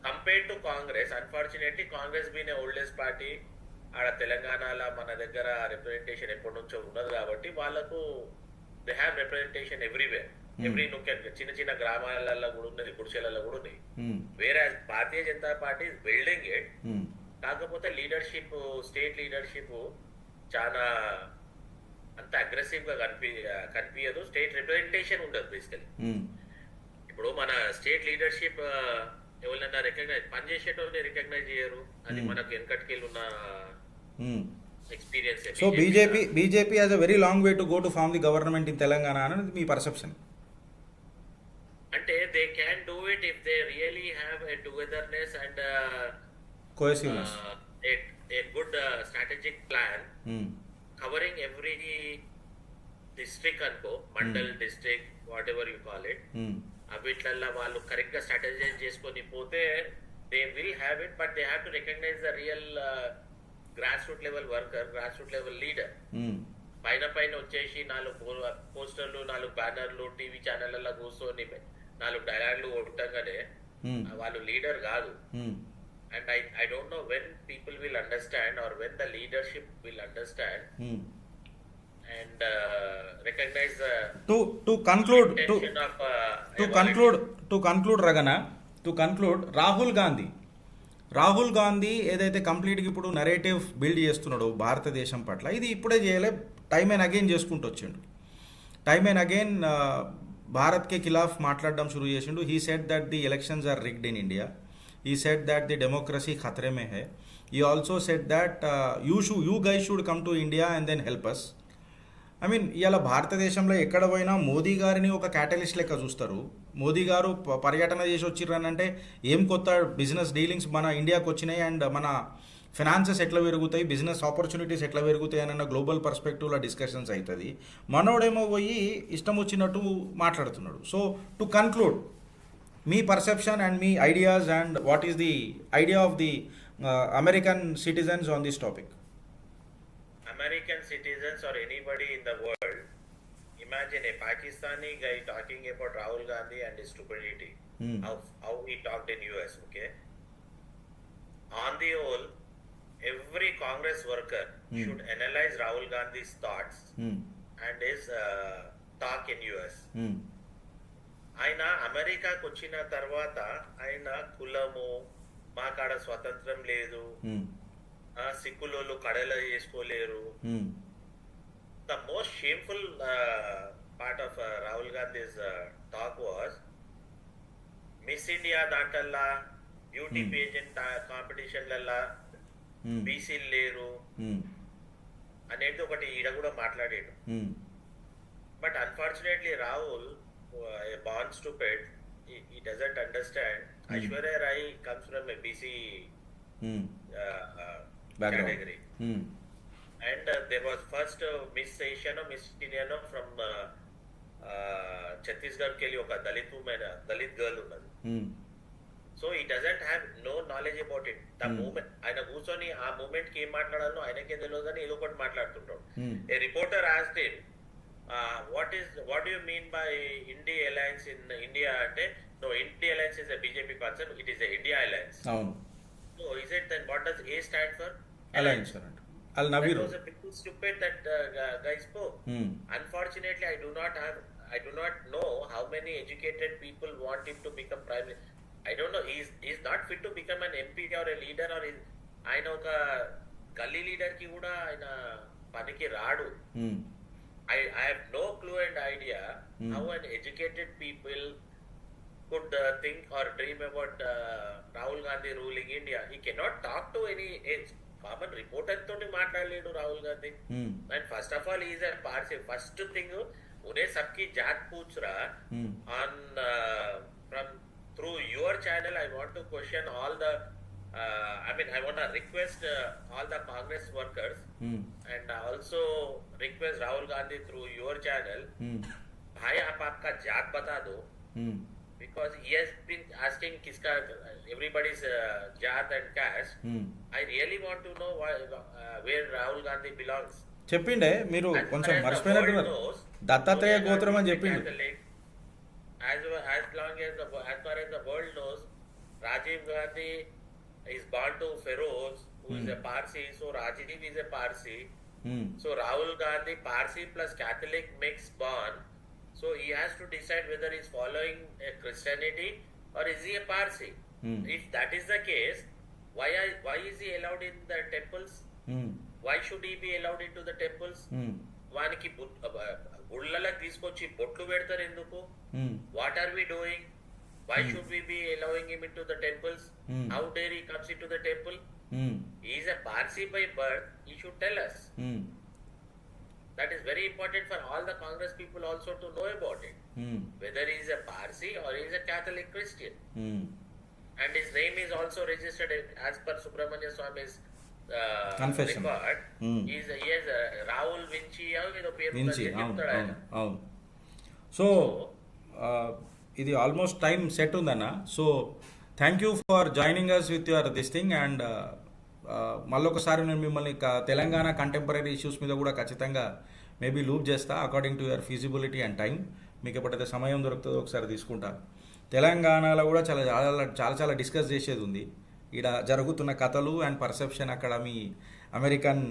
Compared to Congress, unfortunately Congress been a oldest party. ఆడ తెలంగాణలో మన దగ్గర representation ఎప్పటి నుంచో ఉన్నది కాబట్టి వాళ్ళకు they have representation everywhere, every nook and చిన్న చిన్న గ్రామాలలో కూడా ఉన్నది, గుడిసెలలో కూడా ఉన్నాయి. వేరే Bharatiya Janata Party is building it. కాకపోతే లీడర్షిప్, స్టేట్ లీడర్షిప్ చాలా అంత అగ్రెసివ్ గా కనిపించదు. స్టేట్ రిప్రజెంటేషన్ ఉండదు బేసికలీ. ఇప్పుడు మన స్టేట్ లీడర్షిప్ ఎవరైనా రికగ్నైజ్ పనిచేసేటోళ్ళని రికగ్నైజ్ చేయరు, అది మనకు వెనకటికెళ్ళి ఉన్న experience. So BJP has a very long way to go to form the government in Telangana అనేది మీ పర్సెప్షన్? అంటే they can do it if they really have a togetherness and cohesiveness, a good strategic plan covering every district అనుకో, mandal district whatever you call it, అవిట్లల్లో వాళ్ళు correct గా strategise చేసుకొని పోతే they will have it. But they have to recognise the real grass root level worker, grass root level leader. పైన వచ్చేసి 4 పోస్టర్లు, 4 బ్యానర్లు, టీవీ ఛానళ్లలో కూర్చొని 4 డైలాగులు కొట్టగానే వాళ్ళు లీడర్ కాదు. And I don't know when people will understand or when the leadership will understand and recognize the to conclude Ragana, to conclude Rahul Gandhi ఏదైతే కంప్లీట్గా ఇప్పుడు నరేటివ్ బిల్డ్ చేస్తున్నాడో భారతదేశం పట్ల, ఇది ఇప్పుడే చేయలే, టైమ్ అండ్ అగైన్ చేసుకుంటూ వచ్చిండు. టైమ్ అండ్ అగైన్ భారత్కే ఖిలాఫ్ మాట్లాడడం షురూ చేసిండు. He said that the elections are rigged in India. He said that the democracy khatre mein hai. He also said that you guys should come to India and then help us. I mean, ఇవాళ భారతదేశంలో ఎక్కడ పోయినా మోదీ గారిని ఒక catalyst లెక్క చూస్తారు. మోదీ గారు పర్యటన చేసి వచ్చిర్రనంటే ఏం కొత్త బిజినెస్ డీలింగ్స్ మన ఇండియాకి వచ్చినాయి అండ్ మన ఫినాన్సెస్ ఎట్లా పెరుగుతాయి, బిజినెస్ ఆపర్చునిటీస్ ఎట్లా పెరుగుతాయి అన్న గ్లోబల్ పర్స్పెక్టివ్లో డిస్కషన్స్ అవుతుంది. మనోడేమో పోయి ఇష్టం వచ్చినట్టు మాట్లాడుతున్నాడు. So to conclude, me perception and me ideas and what is the idea of the American citizens on this topic? American citizens or anybody in the world imagine a Pakistani guy talking about Rahul Gandhi and his stupidity. Hmm. How he talked in US, okay? On the whole, every Congress worker should analyze Rahul Gandhi's thoughts and his talk in US. ఆయన అమెరికాకు వచ్చిన తర్వాత ఆయన కులము మా కాడ స్వతంత్రం లేదు, సిక్కులోళ్ళు కడలు చేసుకోలేరు. The most shameful part of Rahul Gandhi's talk was miss India దాంట్లల్లా బ్యూటీ పేజెంట్ కాంపిటీషన్లల్లా బీసీలు లేరు అనేది ఒకటి ఈడ కూడా మాట్లాడాడు. But unfortunately Rahul born stupid, he doesn't understand. Aishwarya Rai comes from a BC category, and there was first Miss Asian or Miss Indian from Chhattisgarh ke liye oka Dalit girl unnadi. So he doesn't have no knowledge about it. The movement ఆయన కూర్చొని ఆ moment కి ఏం మాట్లాడాలో ఆయనకే తెలియదు అని ఏదో ఒకటి మాట్లాడుతుంటాడు. A reporter asked him, what do you mean by India alliance in India? Ante no, India alliance is a BJP concept, it is a India alliance. అవును. So he said, then what does A stand for? Alliance అంట వాళ్ళు నవ్విరు. That was a bit stupid that guy spoke. Unfortunately, I do not know how many educated people want him to become prime minister. I don't know, he's not fit to become an MP or a leader, or ఆయన ఒక గల్లీ leader కి కూడా ఆయన పనికి రాడు. I have no clue and idea how an educated people could think or dream about Rahul Gandhi ruling India. He cannot talk to any common reporter toti maatladaledu Rahul Gandhi. And first of all, he is a Parsi. First thing, unhe sabki jaat pooch raha on from through your channel. I want to question all the I want to request all the Congress workers and also request Rahul Gandhi through your channel, bhai aap aapka jaat bata do, because he has been asking kiska everybody's jaat and caste. I really want to know where Rahul Gandhi belongs. చెప్పిండే మీరు కొంచెం మర్చిపోయినట్టున్నారు. దత్తాత్రేయ గోత్రం అని చెప్పిండు. As far as the world knows, Rajiv Gandhi is born to Feroz, who is a Parsi, so Rajiv is a Parsi. So Rahul Gandhi, Parsi plus Catholic mix born, so he has to decide whether he is following a Christianity or is he a Parsi. If that is the case, why is he allowed in the temples? Why should he be allowed into the temples? వానికి గుళ్ళలకు తీసుకొచ్చి బొట్లు పెడతారు ఎందుకు? What are we doing? Why should we be allowing him into the temples? How dare he comes into the temple? He is a Parsi by birth. He should tell us. That is very important for all the Congress people also to know about it. Whether he is a Parsi or he is a Catholic Christian. And his name is also registered as per Subramanya Swami's Confession. record. He has Rahul Vinci. అవును. So ఇది almost time set ఉందన్న. So thank you for joining us with your this thing. And మళ్ళొకసారి నేను మిమ్మల్ని Telangana contemporary issues మీద కూడా ఖచ్చితంగా maybe loop చేస్తా according to your feasibility and time. మీకు ఎప్పుడైతే సమయం దొరుకుతుందో ఒకసారి తీసుకుంటా. తెలంగాణలో కూడా చాలా డిస్కస్ చేసేది ఉంది. ఇక్కడ జరుగుతున్న కథలు అండ్ పర్సెప్షన్, అక్కడ మీ అమెరికన్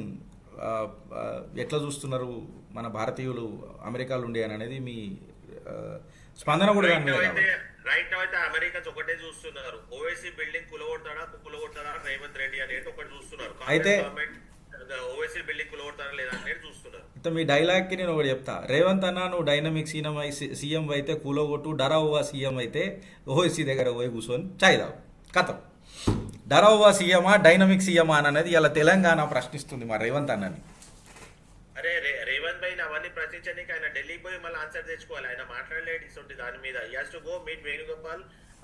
ఎట్లా చూస్తున్నారు మన భారతీయులు అమెరికాలో ఉండి అని అనేది మీ స్పందన కూడా దాని మీద. రైట్ నౌ అయితే అమెరికన్స్ ఒకటే చూస్తున్నారు, ఓవైసీ బిల్డింగ్ కూలగొడతాడా రేవంత్ రెడ్డి అనేది ఒకటి చూస్తున్నారు. అయితే ఓవైసీ బిల్డింగ్ కూలగొడతాడా లేదా అనేది చూస్తున్నారు. అయితే మీ డైలాగ్ కి నేను ఒకటి చెప్తా. రేవంత్ అన్న నువ్వు డైనమిక్ సీఎం అయితే కూలగొట్టు, డరావువా సీఎం అయితే ఓవైసీ దగ్గర పోయి కూర్చొని చాయ్ తావు కథం. డరావువా సీఎమా డైనమిక్ సీఎమా అనేది ఇలా తెలంగాణ ప్రశ్నిస్తుంది మా రేవంత్ అన్నని. అరే రేవంత్ భాయ్ అవన్నీ ప్రశ్నించడానికి ఆయన ఢిల్లీ పోయి మళ్ళీ ఆన్సర్ తెచ్చుకోవాలి. ఆయన మాట్లాడలేడు ఇటువంటి దాని మీద. He has to go meet Venugopal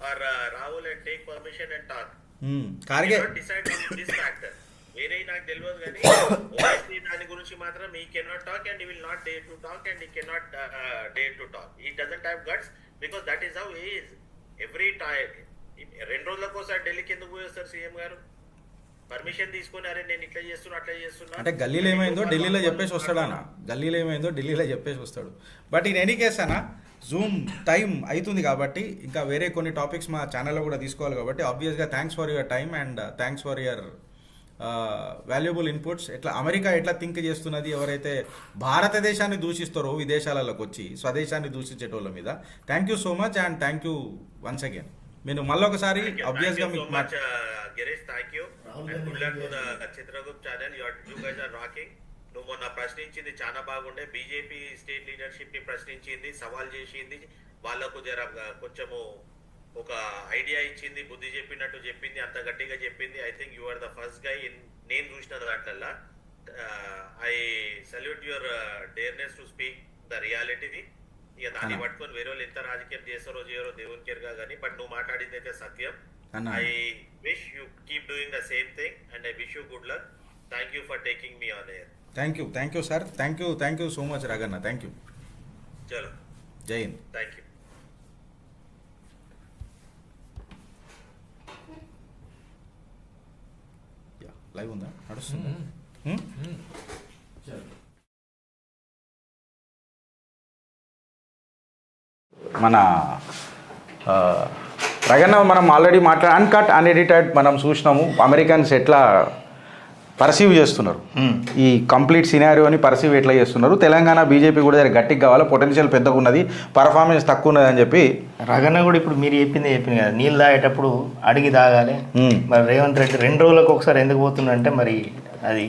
or Rahul and take permission and talk. Kharge decide on this factor. వేరే నాకు తెలియదు కానీ ఓవైసీ దాని గురించి మాత్రం he cannot talk and he will not dare to talk and he cannot dare to talk. He doesn't have guts because that is how he is. Every time 2 రోజులకు ఒకసారి ఢిల్లీకి ఎందుకు పోయేస్తారు సీఎం గారు? పర్మిషన్ తీసుకొని అరే నేను ఇట్లా చేస్తున్నా అట్లా చేస్తున్నా అంటే గల్లీలో ఏమైందో ఢిల్లీలో చెప్పేసి వస్తాడు అన్న, గల్లీలో ఏమైందో ఢిల్లీలో చెప్పేసి వస్తాడు. బట్ ఇన్ ఎనీ కేస్ అన్న, జూమ్ టైం అవుతుంది కాబట్టి ఇంకా వేరే కొన్ని టాపిక్స్ మా ఛానల్లో కూడా తీసుకోవాలి కాబట్టి ఆబ్వియస్గా thanks for your time and thanks for your valuable inputs. ఎట్లా అమెరికా ఎట్లా థింక్ చేస్తున్నది, ఎవరైతే భారతదేశాన్ని దూషిస్తారో విదేశాలకు వచ్చి స్వదేశాన్ని దూషించేటోళ్ళ మీద. Thank you so much and thank you once again. నేను మళ్ళొకసారి ఆబ్వియస్గా మీకు Girish, thank you. Good luck to the Chitragupta channel. You guys are rocking. నువ్వు మొన్న ప్రశ్నించింది చాలా బాగుండే. బీజేపీ స్టేట్ లీడర్షిప్ ని ప్రశ్నించింది, సవాల్ చేసింది, వాళ్ళకు జర కొంచెము ఒక ఐడియా ఇచ్చింది, బుద్ధి చెప్పినట్టు చెప్పింది, అంత గట్టిగా చెప్పింది. I think you are the first guy నేను చూసిన దాంట్లల్లా. I salute your dareness to speak the రియాలిటీది. ఇక దాన్ని పట్టుకొని వేరే వాళ్ళు ఎంత రాజకీయం చేస్తారో చేయరో దేవుని కెరగా కానీ, బట్ నువ్వు మాట్లాడింది అయితే సత్యం. I wish you keep doing the same thing and I wish you good luck. Thank you for taking me on air. Thank you sir. Thank you so much Raganna. Thank you. చలో, జై Hind. Thank you. Live ఉందా, నడుస్తుందా? మన రగన్న మనం already uncut unedited మనం చూసినాము. Americans ఎట్లా perceive చేస్తున్నారు, ఈ కంప్లీట్ సినారియోని పర్సీవ్ ఎట్లా చేస్తున్నారు. తెలంగాణ బీజేపీ కూడా గట్టిగా కావాలి, పొటెన్షియల్ పెద్దగా ఉన్నది, పర్ఫార్మెన్స్ తక్కువ ఉన్నది అని చెప్పి రగన్న కూడా ఇప్పుడు మీరు చెప్పింది కదా, నీళ్ళు తాగేటప్పుడు అడిగి తాగాలి. మరి రేవంత్ రెడ్డి 2 రోజులకు ఒకసారి ఎందుకు పోతుందంటే మరి అది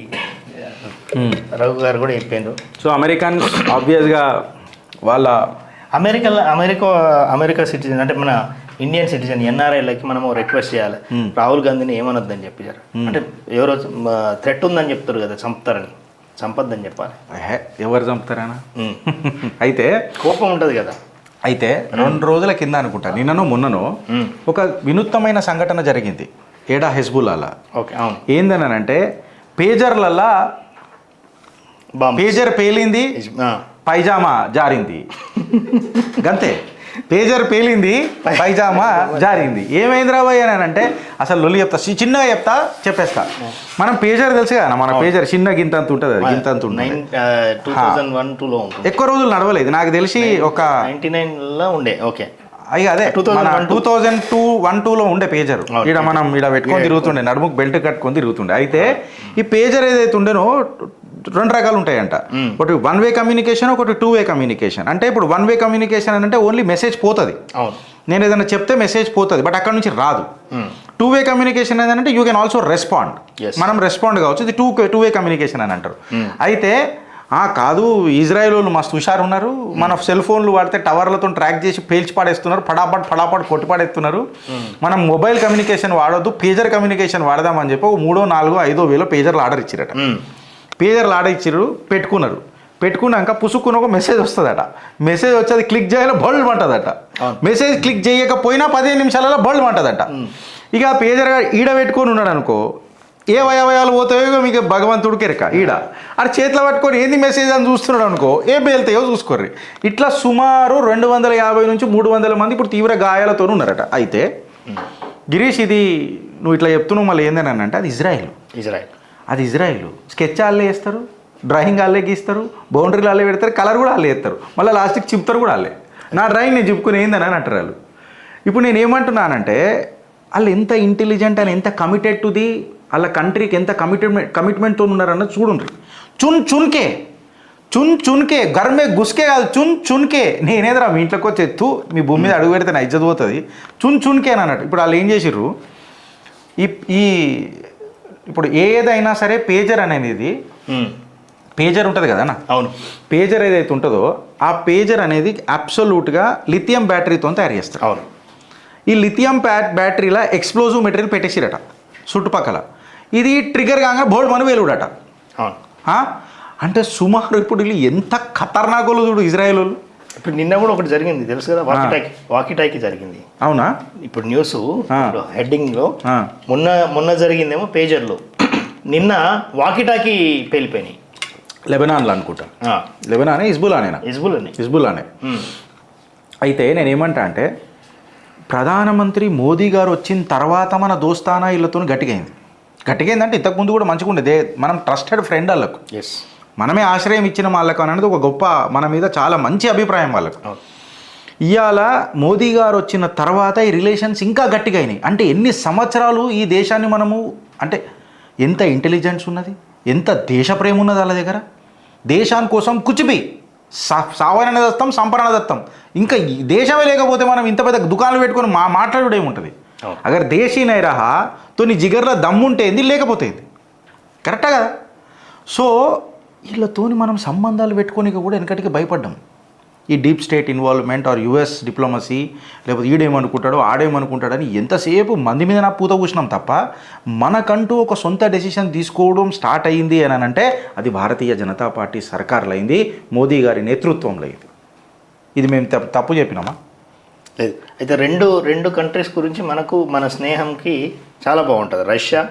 రఘు గారు కూడా చెప్పిండ్రు. సో అమెరికన్స్ ఆబ్వియస్గా వాళ్ళ అమెరికా సిటిజన్ అంటే మన ఇండియన్ సిటిజన్ ఎన్ఆర్ఐలకి మనము రిక్వెస్ట్ చేయాలి, రాహుల్ గాంధీని ఏమనొద్దని చెప్పి అంటే ఎవరో థ్రెట్ ఉందని చెప్తారు కదా, చంపొద్దని చెప్పాలి. ఎవరు చంపుతారనా? అయితే కోపం ఉంటుంది కదా. అయితే 2 రోజుల కింద అనుకుంటా, నిన్ననో మొన్ననో ఒక వినూత్నమైన సంఘటన జరిగింది ఏడా హెజ్బుల్లాలా. ఓకే, అవును. ఏందనంటే పేజర్లల్లా పేజర్ పేలింది, పైజామా జారింది. గంతే, పేజర్ పేలింది, పైజామా జారింది. ఏమైంది రాబోయ్ అని అంటే అసలు లొల్లి చెప్తా, చిన్నగా చెప్పేస్తా. మనం పేజర్ తెలుసు కదా, మన పేజర్ చిన్న గింతంత ఉంటుంది, అది గింతంత ఉంటుంది. 2001-2లో ఉంటుంది. ఎక్కువ రోజులు నడవలేదు నాకు తెలిసి, ఒక 99లో ఉండే. ఓకే, అయ్యి అదే 2002-1-2లో ఉండే పేజర్. ఇక్కడ మనం ఇక్కడ పెట్టుకొని తిరుగుతుండే, నడుముకు బెల్ట్ కట్టుకొని తిరుగుతుండే. అయితే ఈ పేజర్ ఏదైతే ఉండేనో 2 రకాలు ఉంటాయంట. ఒకటి 1 వే కమ్యూనికేషన్, ఒకటి 2 వే కమ్యూనికేషన్. అంటే ఇప్పుడు 1 వే కమ్యూనికేషన్ అంటే ఓన్లీ మెసేజ్ పోతుంది, నేను ఏదైనా చెప్తే మెసేజ్ పోతుంది, బట్ అక్కడ నుంచి రాదు. 2 వే కమ్యూనికేషన్ ఏంటంటే యూ కెన్ ఆల్సో రెస్పాండ్, మనం రెస్పాండ్ కావచ్చు. ఇది 2 వే కమ్యూనికేషన్ అని అంటారు. అయితే కాదు, ఇజ్రాయెల్ వాళ్ళు మస్తు హుషారు ఉన్నారు, మన సెల్ ఫోన్లు వాడితే టవర్లతో ట్రాక్ చేసి పేల్చి పాడేస్తున్నారు, ఫటాఫట్ కొట్టి పాడేస్తున్నారు, మనం మొబైల్ కమ్యూనికేషన్ వాడొద్దు, పేజర్ కమ్యూనికేషన్ వాడదామని చెప్పి 3, 4, 5 వేల పేజర్లు ఆర్డర్ ఇచ్చిరట. పేజర్లు ఆర్డర్ ఇచ్చిర్రు, పెట్టుకున్నాక పుసుక్కుని ఒక మెసేజ్ వస్తుందట. మెసేజ్ వచ్చి అది క్లిక్ చేయాలి, బల్బ్ అంటుందట. మెసేజ్ క్లిక్ చేయకపోయినా 15 నిమిషాలలో బల్బ్ అంటుందట. ఇక ఆ పేజర్ ఈడ పెట్టుకొని ఉన్నాడు అనుకో, ఏ అవయవాలు పోతాయో మీకు భగవంతుడికి ఎరక. అది చేతిలో పట్టుకొని ఏంది మెసేజ్ అని చూస్తున్నాడు అనుకో, ఏ పేలుతాయో చూసుకోర్రి. ఇట్లా సుమారు 250 నుంచి 300 మంది ఇప్పుడు తీవ్ర గాయాలతో ఉన్నారట. అయితే గిరీష్, ఇది నువ్వు ఇట్లా చెప్తున్నావు మళ్ళీ ఏందని అంటే అది ఇజ్రాయిల్. స్కెచ్ వాళ్ళే వేస్తారు, డ్రాయింగ్ వాళ్ళే గీస్తారు, బౌండరీలు వాళ్ళే పెడతారు, కలర్ కూడా వాళ్ళే వేస్తారు, మళ్ళీ లాస్ట్కి చింపుతారు కూడా వాళ్ళే. నా డ్రాయింగ్ నేను చెప్పుకుని ఏందని అని అంటారు వాళ్ళు. ఇప్పుడు నేను ఏమంటున్నానంటే వాళ్ళు ఎంత ఇంటెలిజెంట్ అని, ఎంత కమిటెడ్ టు ది వాళ్ళ కంట్రీకి ఎంత కమిట్మెంట్తో ఉన్నారన్నది చూడండి. చున్కే గర్మే గుస్కే కాదు, చున్కే. నేనేదరా మీ ఇంట్లోకి వచ్చి ఎత్తు మీ భూమి మీద అడుగు పెడితే నా ఇజ్జత్ పోతుంది, చున్కే అని అన్నట్టు. ఇప్పుడు వాళ్ళు ఏం చేసిర్రు, ఈ ఇప్పుడు ఏదైనా సరే పేజర్ అనేది పేజర్ ఉంటుంది కదా అన్న. అవును, పేజర్ ఏదైతే ఉంటుందో ఆ పేజర్ అనేది అబ్సల్యూట్గా లిథియం బ్యాటరీతో తయారు చేస్తారు. అవును, ఈ లిథియం బ్యాటరీలో ఎక్స్ప్లోజివ్ మెటీరియల్ పెట్టేసిరట చుట్టుపక్కల. ఇది ట్రిగర్ కాగా బోల్డ్ మనం వేలుడట. అంటే సుమారు ఇప్పుడు వీళ్ళు ఎంత ఖతర్నాకులు చూడు ఇజ్రాయెల్ వాళ్ళు. ఇప్పుడు నిన్న కూడా ఒకటి జరిగింది తెలుసు కదా, వాకిటాకి జరిగింది. అవునా? ఇప్పుడు న్యూస్ హెడ్డింగ్లో మొన్న జరిగిందేమో పేజర్లో, నిన్న వాకిటాకి పేలిపోయినాయి. లెబనాన్లో అనుకుంటా, లెబనానే హిజ్బుల్లానే. అయితే నేనేమంటా అంటే ప్రధానమంత్రి మోదీ గారు వచ్చిన తర్వాత మన దోస్తానా ఇళ్లతో గట్టిగైంది. గట్టిగా ఏంటంటే ఇంతకుముందు కూడా మంచిగా ఉండేది, మనం ట్రస్టెడ్ ఫ్రెండ్ వాళ్ళకు, ఎస్, మనమే ఆశ్రయం ఇచ్చిన వాళ్ళకు అనేది ఒక గొప్ప, మన మీద చాలా మంచి అభిప్రాయం వాళ్ళకు. ఇవాళ మోదీ గారు వచ్చిన తర్వాత ఈ రిలేషన్స్ ఇంకా గట్టిగా అయినాయి. అంటే ఎన్ని సంవత్సరాలు ఈ దేశాన్ని మనము, అంటే ఎంత ఇంటెలిజెన్స్ ఉన్నది, ఎంత దేశ ప్రేమ ఉన్నది వాళ్ళ దగ్గర. దేశాని కోసం కుచిబి సావరణ దత్తం సంపరణ దత్తం. ఇంకా ఈ దేశమే లేకపోతే మనం ఇంత పెద్ద దుకాణాలు పెట్టుకొని మాట్లాడడం ఏముంటుంది. అగర్ దేశీ నైరహా తో నీ జిగర్లో దమ్ముంటే ఏంది, లేకపోతే ఏంది. కరెక్టా కదా. సో వీళ్ళతోని మనం సంబంధాలు పెట్టుకోనికి కూడా వెనకటికి భయపడ్డాం. ఈ deep state involvement are US diplomacy, లేకపోతే ఈడేమనుకుంటాడో ఆడేమనుకుంటాడని ఎంతసేపు మంది మీద నా పూత కూర్చున్నాం తప్ప మనకంటూ ఒక సొంత డెసిషన్ తీసుకోవడం స్టార్ట్ అయ్యింది అని అంటే అది భారతీయ జనతా పార్టీ సర్కార్లో అయింది, మోదీ గారి నేతృత్వంలో అయింది. ఇది మేము తప్పు చెప్పినామా? లేదు. అయితే రెండు కంట్రీస్ గురించి మనకు మన స్నేహంకి చాలా బాగుంటుంది, రష్యా,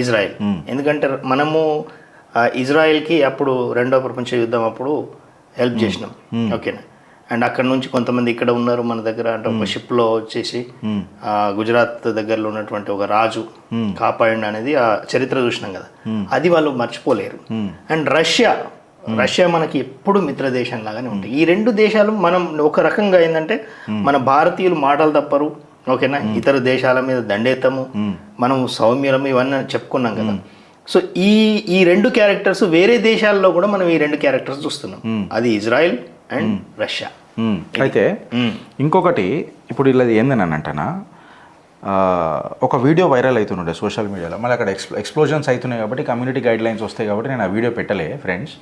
ఇజ్రాయెల్. ఎందుకంటే మనము ఇజ్రాయెల్కి అప్పుడు రెండో ప్రపంచ యుద్ధం అప్పుడు హెల్ప్ చేసినాం, ఓకేనా. అండ్ అక్కడ నుంచి కొంతమంది ఇక్కడ ఉన్నారు మన దగ్గర. అంటే ఒక షిప్లో వచ్చేసి గుజరాత్ దగ్గరలో ఉన్నటువంటి ఒక రాజు కాపాడండి అనేది ఆ చరిత్ర చూసినాం కదా, అది వాళ్ళు మర్చిపోలేరు. అండ్ రష్యా మనకి ఎప్పుడు మిత్ర దేశం లాగానే ఉంటాయి. ఈ రెండు దేశాలు మనం ఒక రకంగా ఏంటంటే మన భారతీయులు మాటలు తప్పరు, ఓకేనా. ఇతర దేశాల మీద దండేతము, మనం సౌమ్యులము, ఇవన్నీ చెప్పుకున్నాం కదా. సో ఈ రెండు క్యారెక్టర్స్ వేరే దేశాల్లో కూడా మనం ఈ రెండు క్యారెక్టర్స్ చూస్తున్నాం, అది ఇజ్రాయెల్ అండ్ రష్యా. అయితే ఇంకొకటి ఇప్పుడు ఇలా ఏందని అంటనా, ఒక వీడియో వైరల్ అవుతుండే సోషల్ మీడియాలో, మళ్ళీ అక్కడ ఎక్స్ప్లోజన్స్ అవుతున్నాయి కాబట్టి కమ్యూనిటీ గైడ్ లైన్స్ వస్తాయి కాబట్టి నేను ఆ వీడియో పెట్టలే ఫ్రెండ్స్.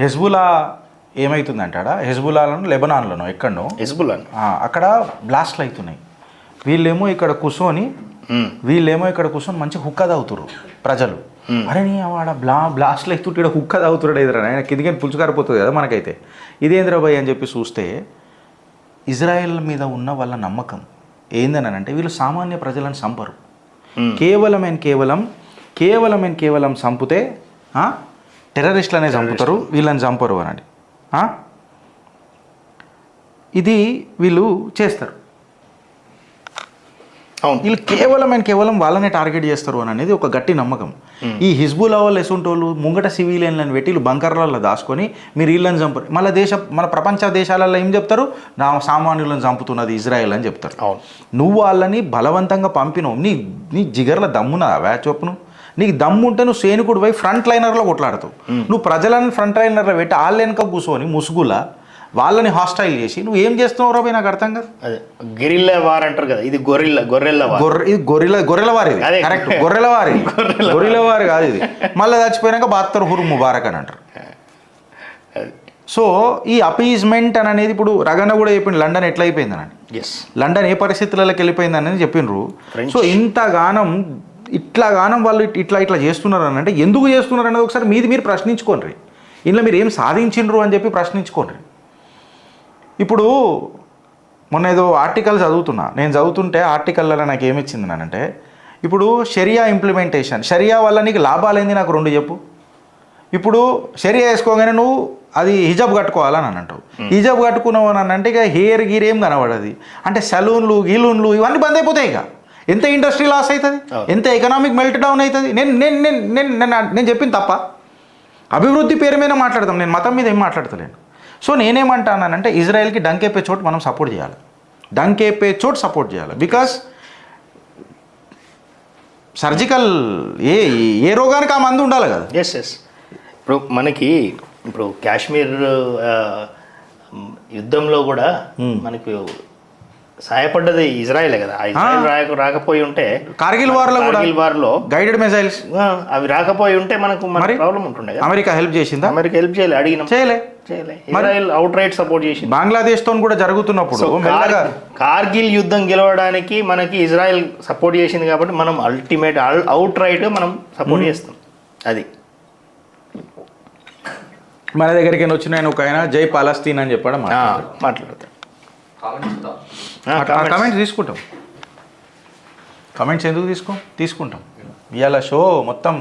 హెజ్బుల్లా ఏమవుతుందంటాడా, హెజ్బుల్లాలను లెబనాన్లోనో ఎక్కడనో హెజ్బుల్లా అక్కడ బ్లాస్ట్లు అవుతున్నాయి. వీళ్ళేమో ఇక్కడ కూర్చొని మంచి హుక్క తాగుతురు ప్రజలు. అరే నీ వాడ బ్లాస్ట్లు అవుతుంటే ఇక్కడ హుక్క తాగుతున్నాడు ఎదురా, ఆయన కిందికి పులుచుకారిపోతుంది కదా మనకైతే, ఇదేంద్రా భయ్ అని చెప్పి చూస్తే ఇజ్రాయెల్ మీద ఉన్న వాళ్ళ నమ్మకం ఏందని అంటే వీళ్ళు సామాన్య ప్రజలను చంపరు, కేవలం చంపితే టెర్రరిస్టులనే చంపుతారు, వీళ్ళని చంపరు అనండి. ఇది వీళ్ళు చేస్తారు. వీళ్ళు కేవలం వాళ్ళనే టార్గెట్ చేస్తారు అని అనేది ఒక గట్టి నమ్మకం. ఈ హిజ్బుల్లా వాళ్ళు ఎసుంటోళ్ళు ముంగట సివిలియన్లను పెట్టి వీళ్ళు బంకర్లలో దాచుకొని మీరు వీళ్ళని చంపరు. మన ప్రపంచ దేశాలలో ఏం చెప్తారు, నా సామాన్యులను చంపుతున్నది ఇజ్రాయెల్ అని చెప్తారు. నువ్వు వాళ్ళని బలవంతంగా పంపినావు, నీ జిగర్ల దమ్మున్నదా చొప్పును, నీకు దమ్ము ఉంటే నువ్వు సైనికుడు పోయి ఫ్రంట్ లైనర్లో కొట్లాడుతావు. నువ్వు ప్రజలను ఫ్రంట్ లైనర్లో పెట్టి వాళ్ళ వెనక కూర్చొని ముసుగులా వాళ్ళని హాస్టైల్ చేసి నువ్వు ఏం చేస్తున్నావు రాబోయ్, నాకు అర్థం కాదు. అదే గెరిల్లా వార్ అంటారు కదా, ఇది గొర్రెల వారి కరెక్ట్, గొర్రెల వారి కాదు ఇది. మళ్ళీ చచ్చిపోయినాక బాత్తర్ హుర్ ముబారక్ అని అంటారు. సో ఈ అపీజ్మెంట్ అని అనేది ఇప్పుడు రగన కూడా చెప్పిండు లండన్ ఎట్లా అయిపోయింది అని, లండన్ ఏ పరిస్థితులకి వెళ్ళిపోయింది అనేది చెప్పిండ్రు. సో ఇంతగానం వాళ్ళు ఇట్లా చేస్తున్నారు అని అంటే ఎందుకు చేస్తున్నారు అనేది ఒకసారి మీరు ప్రశ్నించుకోండి. ఇంట్లో మీరు ఏం సాధించిండ్రు అని చెప్పి ప్రశ్నించుకోండి. ఇప్పుడు మొన్న ఏదో ఆర్టికల్ నేను చదువుతుంటే ఆర్టికల్లో నాకు ఏమిచ్చింది అంటే, ఇప్పుడు షరియా ఇంప్లిమెంటేషన్, షరియా వల్ల నీకు లాభాలు ఏంది నాకు రెండు చెప్పు. ఇప్పుడు షరియా వేసుకోగానే నువ్వు అది హిజాబ్ కట్టుకోవాలని అని అంటావు. హిజాబ్ కట్టుకున్నావు అని అంటే ఇక హెయిర్ గీర్ ఏం కనబడది, అంటే సలూన్లు గీలూన్లు ఇవన్నీ బంద్ అయిపోతాయి. ఇక ఎంత ఇండస్ట్రీ లాస్ అవుతుంది, ఎంత ఎకనామిక్ మెల్ట్ డౌన్ అవుతుంది. నేను చెప్పింది తప్ప, అభివృద్ధి పేరు మీద మాట్లాడతాం, నేను మతం మీద ఏం మాట్లాడతలేను. సో నేనేమంటానంటే ఇజ్రాయెల్కి డంకేపే చోటు మనం సపోర్ట్ చేయాలి, బికాస్ సర్జికల్ ఏ రోగానికి ఆ మందు ఉండాలి కదా. ఎస్. ఇప్పుడు కాశ్మీర్ యుద్ధంలో కూడా మనకు సహాయపడ్డది ఇజ్రాయెలే కదా. ఇజ్రాయెల్ రాకపోయి ఉంటే కార్గిల్ వార్లో గైడెడ్ మిసైల్స్ అవి రాకపోయి ఉంటే మనకు ప్రాబ్లం ఉంటుండే. అమెరికా హెల్ప్ చేసిందా? అమెరికా హెల్ప్ చేయలే, అడిగినాం, చేయలే. ఇజ్రాయెల్ అవుట్ రైట్ సపోర్ట్ చేసింది. బంగ్లాదేశ్ తో కూడా జరుగుతున్నప్పుడు కార్గిల్ యుద్ధం గెలవడానికి మనకి ఇజ్రాయెల్ సపోర్ట్ చేసింది కాబట్టి మనం అల్టిమేట్ అవుట్ రైట్ మనం సపోర్ట్ చేస్తాం. అది మన దగ్గరికి వచ్చిన ఆయన ఒక ఆయన జై పాలస్తీన్ అని చెప్పడం మాట్లాడతాం. కమెంట్స్ తీసుకుంటాం. కమెంట్స్ ఎందుకు తీసుకుంటాం. ఇవాళ షో మొత్తం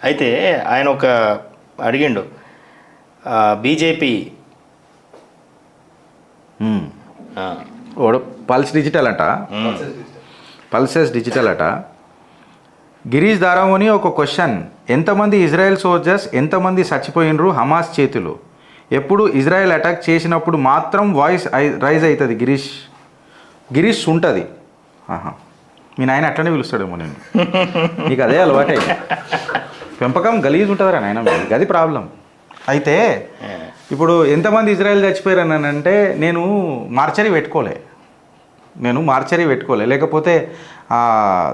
అయితే ఆయన ఒక అడిగిండు బీజేపీ వాడు పల్స్ డిజిటల్ అట, పల్సెస్ డిజిటల్ అట. గిరీష్ దారామోని ఒక క్వశ్చన్, ఎంతమంది ఇజ్రాయెల్ సోల్జర్స్ ఎంతమంది చచ్చిపోయినరు హమాస్ చేతిలో? ఎప్పుడు ఇజ్రాయెల్ అటాక్ చేసినప్పుడు మాత్రం వాయిస్ రైజ్ అవుతుంది గిరీష్ ఉంటుంది. ఆహా, మీ నాయన అట్లనే పిలుస్తాడేమో నేను, నీకు అదే అలవాటే. పెంపకం గలీజ్ ఉంటుందిరా నాయన, అది ప్రాబ్లం. అయితే ఇప్పుడు ఎంతమంది ఇజ్రాయెల్ చచ్చిపోయారు అని అంటే నేను మార్చరీ పెట్టుకోలే, లేకపోతే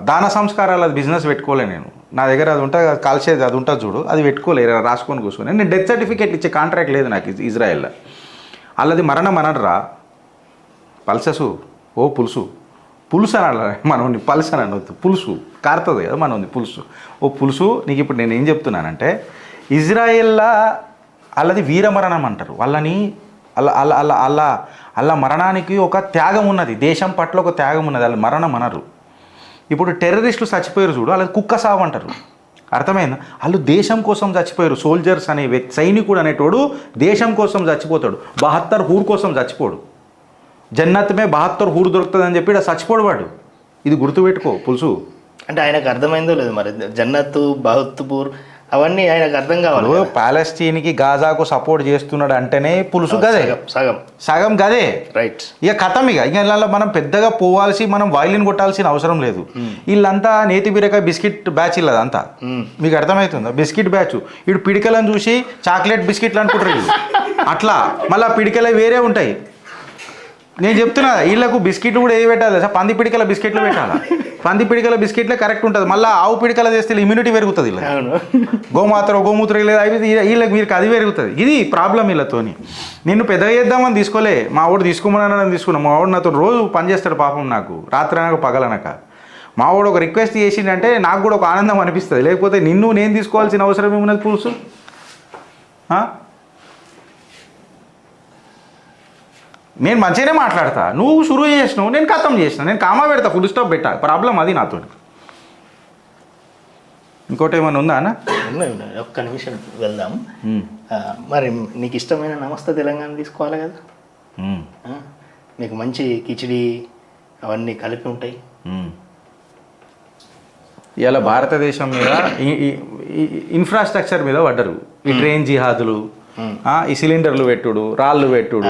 దాన సంస్కారాల బిజినెస్ పెట్టుకోలే. నేను నా దగ్గర అది ఉంటుంది, కాల్చేది అది ఉంటుంది చూడు, అది పెట్టుకోలే, రాసుకొని కూర్చొని. నేను డెత్ సర్టిఫికేట్ ఇచ్చే కాంట్రాక్ట్ లేదు నాకు ఇజ్రాయెల్లో. వాళ్ళది మరణం అనరా పల్సెసు, ఓ పులుసు అని అలా మనం పల్స్ అని అనవద్దు, పులుసు కారుతుంది కదా మనం పులుసు, ఓ పులుసు. నీకు ఇప్పుడు నేను ఏం చెప్తున్నానంటే ఇజ్రాయెల్లా వాళ్ళది వీరమరణం అంటారు వాళ్ళని. అలా మరణానికి ఒక త్యాగం ఉన్నది, దేశం పట్ల ఒక త్యాగం ఉన్నది, వాళ్ళ మరణం అనరు. ఇప్పుడు టెర్రరిస్టులు చచ్చిపోయారు చూడు, వాళ్ళది కుక్క సావు అంటారు. అర్థమైందా? వాళ్ళు దేశం కోసం చచ్చిపోయారు. సోల్జర్స్ అనే వ్యక్తి, సైనికుడు అనేటోడు దేశం కోసం చచ్చిపోతాడు, 72 హూర్ కోసం చచ్చిపోడు. జన్నత్ మే 72 హూర్ దొరుకుతుంది అని చెప్పి చచ్చిపోడు వాడు. ఇది గుర్తుపెట్టుకో పులుసు. అంటే ఆయనకు అర్థమైందో లేదు మరి, జన్నత్ బహత్పూర్ అవన్నీ ఆయనకు అర్థం కావాలి. పాలస్తీన్కి గాజాకు సపోర్ట్ చేస్తున్నాడు అంటేనే పులుసు గదే, సగం గదే, రైట్. ఇక కథం, ఇక ఇలా మనం పెద్దగా పోవాల్సి, మనం వాయిలిన్ కొట్టాల్సిన అవసరం లేదు. వీళ్ళంతా నేతి బీరకాయ బిస్కెట్ బ్యాచ్ ఇల్లదంతా, మీకు అర్థమవుతుందా? Biscuit batch. ఇటు పిడికలను చూసి చాక్లెట్ బిస్కెట్లు అనుకుంటారు వీళ్ళు, అట్లా మళ్ళీ పిడికలే వేరే ఉంటాయి. నేను చెప్తున్నా, వీళ్ళకు బిస్కెట్లు కూడా ఏ పెట్టాలి సార్, పంది పిడికల బిస్కెట్లు పెట్టాలా? పంది పిడికల బిస్కెట్లే కరెక్ట్ ఉంటుంది. మళ్ళీ ఆవు పిడికల చేస్తే ఇమ్యూనిటీ పెరుగుతుంది. వీళ్ళకి గోమూత్రం లేదు, వీళ్ళకి మీరు అది పెరుగుతుంది. ఇది ప్రాబ్లం వీళ్ళతోని. నిన్ను పెద్దగా చేద్దామని తీసుకోలే, మా వాడు తీసుకోమని తీసుకున్నా. మా వాడు నాతో రోజు పని చేస్తాడు పాపం, నాకు రాత్రి అనక పగలనక. మా వాడు ఒక రిక్వెస్ట్ చేసిండంటే నాకు కూడా ఒక ఆనందం అనిపిస్తుంది. లేకపోతే నిన్ను నేను తీసుకోవాల్సిన అవసరం ఏమున్నది పులుసు? నేను మంచిగానే మాట్లాడతా, నువ్వు షురూ చేసినావు, నేను ఖతం చేసిన, నేను కామా పెడతా, ఫుల్ స్టాప్ పెట్టా. ప్రాబ్లం అది నాతో. ఇంకోటి ఏమైనా ఉందా అన్న? ఒక్క నిమిషం వెళ్దాం. మరి నీకు ఇష్టమైన నమస్తే తెలంగాణ తీసుకోవాలి కదా, మీకు మంచి కిచిడి అవన్నీ కలిపి ఉంటాయి. ఇలా భారతదేశం మీద ఇన్ఫ్రాస్ట్రక్చర్ మీద పడ్డరు ఈ ట్రైన్ జిహాదులు, ఈ సిలిండర్లు పెట్టుడు, రాళ్ళు పెట్టుడు,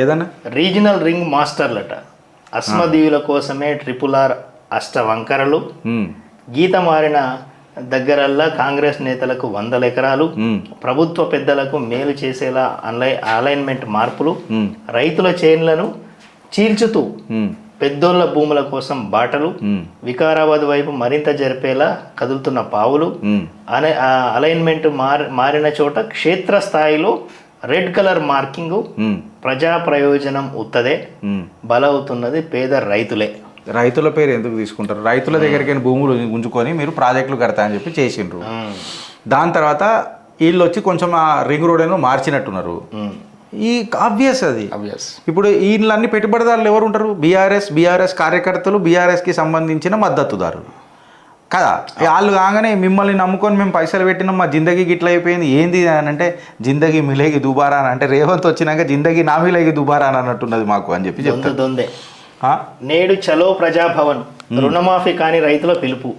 ఏదన్నా రీజనల్ రింగ్ మాస్టర్లట. అస్మదీయుల కోసమే RRR అష్టవంకరలు, గీత మారిన దగ్గరల్లా కాంగ్రెస్ నేతలకు 100 ఎకరాలు, ప్రభుత్వ పెద్దలకు మేలు చేసేలా అలైన్మెంట్ మార్పులు, రైతుల చైన్లను చీల్చుతూ పెద్దోళ్ళ భూముల కోసం బాటలు, వికారాబాద్ వైపు మరింత జరిపేలా కదులుతున్న పావులు, అలైన్మెంట్ మారిన చోట క్షేత్రస్థాయిలో రెడ్ కలర్ మార్కింగ్, ప్రజా ప్రయోజనం ఉత్తదే, బలవుతున్నది పేద రైతులే. రైతుల పేరు ఎందుకు తీసుకుంటారు? రైతుల దగ్గరికి భూములు ఉంచుకొని మీరు ప్రాజెక్టులు కడతా అని చెప్పి చేసిండ్రు. దాని తర్వాత వీళ్ళు వచ్చి కొంచెం ఆ రింగ్ రోడ్ ఏమో మార్చినట్టున్నారు. ఈ ఆబ్వియస్ అది. ఇప్పుడు వీళ్ళన్ని పెట్టుబడిదారులు ఎవరు ఉంటారు? బీఆర్ఎస్ కార్యకర్తలు, బీఆర్ఎస్కి సంబంధించిన మద్దతుదారులు కదా. వాళ్ళు కాగానే మిమ్మల్ని నమ్ముకొని మేము పైసలు పెట్టినాం, మా జిందగీ గిట్ల అయిపోయింది. ఏంది అని అంటే జిందగీ మిలేగి దుబారా అని అంటే రేవంత్ వచ్చినాక జిందగీ నా మిలేగి దుబారా అని అన్నట్టున్నది మాకు అని చెప్పి చెప్తుంది. నేడు చలో ప్రజాభవన్, రుణమాఫీ కాని రైతుల పిలుపు,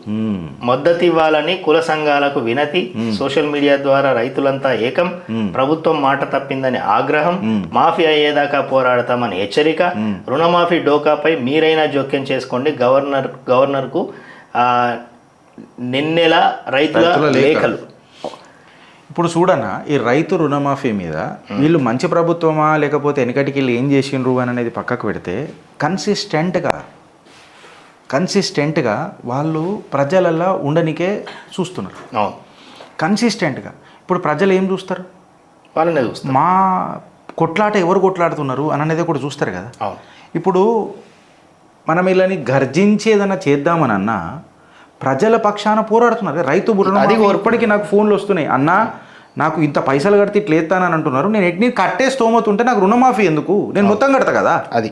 మద్దతు ఇవ్వాలని కుల సంఘాలకు వినతి, సోషల్ మీడియా ద్వారా రైతులంతా ఏకం, ప్రభుత్వం మాట తప్పిందని ఆగ్రహం, మాఫీ అయ్యేదాకా పోరాడతామని హెచ్చరిక, రుణమాఫీ డోకాపై మీరైనా జోక్యం చేసుకోండి, గవర్నర్కు నిన్నెల రైతుల లేఖలు. ఇప్పుడు చూడన్నా, ఈ రైతు రుణమాఫీ మీద వీళ్ళు మంచి ప్రభుత్వమా లేకపోతే వెనకటికి వీళ్ళు ఏం చేసిండ్రు అని అనేది పక్కకు పెడితే కన్సిస్టెంట్గా వాళ్ళు ప్రజలల్లో ఉండనికే చూస్తున్నారు. కన్సిస్టెంట్గా ఇప్పుడు ప్రజలు ఏం చూస్తారు? వాళ్ళనే చూస్తారు. మా కొట్లాట ఎవరు కొట్లాడుతున్నారు అని అనేది కూడా చూస్తారు కదా. ఇప్పుడు మనం వీళ్ళని గర్జించి ఏదైనా చేద్దామని అన్నా ప్రజల పక్షాన పోరాడుతున్నారు. రైతు అది ఇప్పటికీ నాకు ఫోన్లు వస్తున్నాయి, అన్న నాకు ఇంత పైసలు కడితే ఇట్లా ఎత్తానని అంటున్నారు, నేను ఎట్ని కట్టే స్తోమత ఉంటే నాకు రుణమాఫీ ఎందుకు, నేను మొత్తం కడతా కదా. అది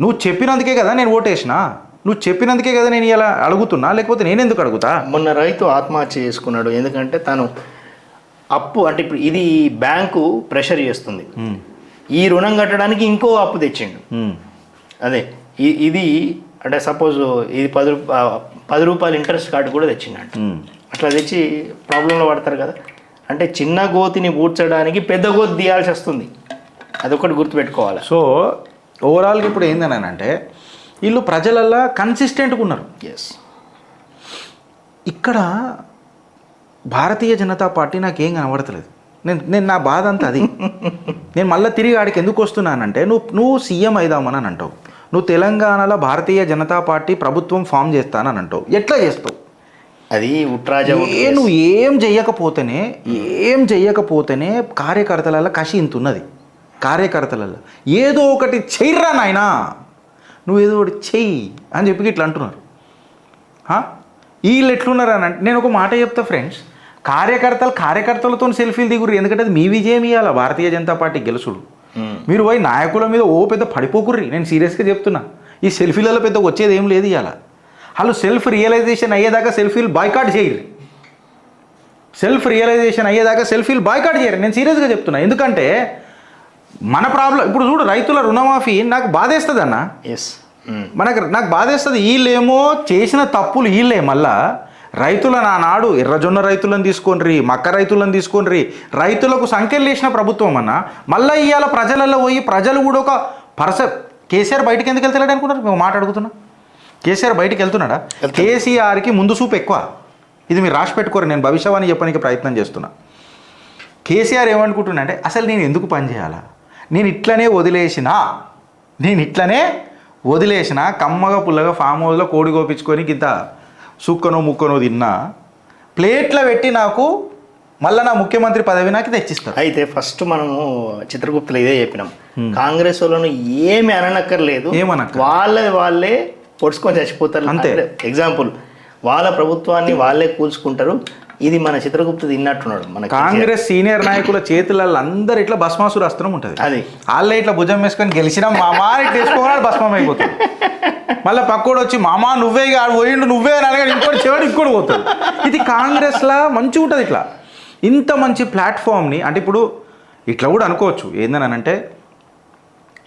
నువ్వు చెప్పినందుకే కదా నేను ఓటేసిన, నువ్వు చెప్పినందుకే కదా నేను ఇలా అడుగుతున్నా, లేకపోతే నేను ఎందుకు అడుగుతా? మొన్న రైతు ఆత్మహత్య చేసుకున్నాడు, ఎందుకంటే తను అప్పు అంటే ఇప్పుడు ఇది బ్యాంకు ప్రెషర్ చేస్తుంది. ఈ రుణం కట్టడానికి ఇంకో అప్పు తెచ్చిండు. అదే ఇది అంటే సపోజ్ ఇది 10 రూపాయలు ఇంట్రెస్ట్ కార్డు కూడా తెచ్చిండంట. అట్లా తెచ్చి ప్రాబ్లంలో పడతారు కదా. అంటే చిన్న గోతిని పూడ్చడానికి పెద్ద గోతి తీయాల్సి వస్తుంది. అదొకటి గుర్తుపెట్టుకోవాలి. సో ఓవరాల్గా ఇప్పుడు ఏందని అంటే వీళ్ళు ప్రజలల్లో కన్సిస్టెంట్గా ఉన్నారు. ఎస్, ఇక్కడ భారతీయ జనతా పార్టీ నాకేం కనబడతలేదు. నేను నా బాధ అంతా అది. నేను మళ్ళీ తిరిగి ఆడికి ఎందుకు వస్తున్నానంటే నువ్వు సీఎం అయిదామని అంటావు, నువ్వు తెలంగాణలో భారతీయ జనతా పార్టీ ప్రభుత్వం ఫామ్ చేస్తానని అంటావు. ఎట్లా చేస్తావు? అది ఉట్రాజా. నువ్వు ఏం చెయ్యకపోతేనే కార్యకర్తలలో కసి ఇంత ఉన్నది. కార్యకర్తలలో ఏదో ఒకటి చెయ్యరా నాయనా, నువ్వు ఏదో ఒకటి చెయ్యి అని చెప్పి ఇట్లా అంటున్నారు. వీళ్ళు ఎట్లున్నారు అని అంటే నేను ఒక మాట చెప్తా ఫ్రెండ్స్, కార్యకర్తలతో సెల్ఫీలు దిగురు. ఎందుకంటే అది మీ విజయం ఇవ్వాలా, భారతీయ జనతా పార్టీ గెలుసుడు. మీరు పోయి నాయకుల మీద పెద్ద పడిపోకుర్రి. నేను సీరియస్గా చెప్తున్నా, ఈ సెల్ఫీలలో పెద్ద వచ్చేది ఏం లేదు ఇవాళ. వాళ్ళు సెల్ఫ్ రియలైజేషన్ అయ్యేదాకా సెల్ఫీలు బాయ్కాట్ చేయరు. నేను సీరియస్గా చెప్తున్నా. ఎందుకంటే మన ప్రాబ్లం ఇప్పుడు చూడు, రైతుల రుణమాఫీ నాకు బాధేస్తుంది అన్న. ఎస్, నాకు బాధేస్తుంది. వీళ్ళేమో చేసిన తప్పులు వీళ్ళే మళ్ళా రైతులను ఆనాడు ఎర్రజొన్న రైతులను తీసుకొనిరి, మక్క రైతులను తీసుకొనిరి, రైతులకు సంఖ్యలు వేసిన ప్రభుత్వం అన్న. మళ్ళీ ఇవాళ ప్రజలలో పోయి ప్రజలు కూడా ఒక కేసీఆర్ బయటకు ఎందుకు వెళ్తలేడు అనుకుంటారు? మేము మాట్లాడుకుతున్నా, కేసీఆర్ బయటికి వెళ్తున్నాడా? కేసీఆర్కి ముందు చూపు ఎక్కువ. ఇది మీరు రాసి పెట్టుకోరు, నేను భవిష్యవాణి చెప్పడానికి ప్రయత్నం చేస్తున్నా. కేసీఆర్ ఏమనుకుంటున్నా అంటే అసలు నేను ఎందుకు పని చేయాలా, నేను ఇట్లనే వదిలేసిన కమ్మగా పుల్లగా ఫామ్ హౌస్లో కోడి కోపించుకొని కింద సుక్కనో ముక్కనో తిన్నా ప్లేట్లో పెట్టి నాకు మళ్ళీ నా ముఖ్యమంత్రి పదవి నాకు తెచ్చిస్తారు. అయితే ఫస్ట్ మనము చిత్రగుప్తులు ఇదే చెప్పినాం, కాంగ్రెస్ వాళ్ళను ఏమి అననక్కర్లేదు, వాళ్ళే పొడుచుకొని చచ్చిపోతారు అంతే. ఎగ్జాంపుల్, వాళ్ళ ప్రభుత్వాన్ని వాళ్ళే కూల్చుకుంటారు. ఇది మన చిత్రగుప్తు తిన్నట్టున్నాడు. మన కాంగ్రెస్ సీనియర్ నాయకుల చేతులలో అందరు ఇట్లా భస్మాసుర అస్త్రం ఉంటుంది. అది వాళ్ళే ఇట్లా భుజం వేసుకొని గెలిచినా మామా ఇట్లా వేసుకోవాలి, భస్మం అయిపోతుంది. మళ్ళీ పక్కోడు వచ్చి మామా నువ్వే పోయిండు నువ్వే అని అడగాడు, ఇంకోటి పోతుంది. ఇది కాంగ్రెస్లా మంచిగా ఉంటుంది. ఇట్లా ఇంత మంచి ప్లాట్ఫామ్ని అంటే ఇప్పుడు ఇట్లా కూడా అనుకోవచ్చు ఏందని అంటే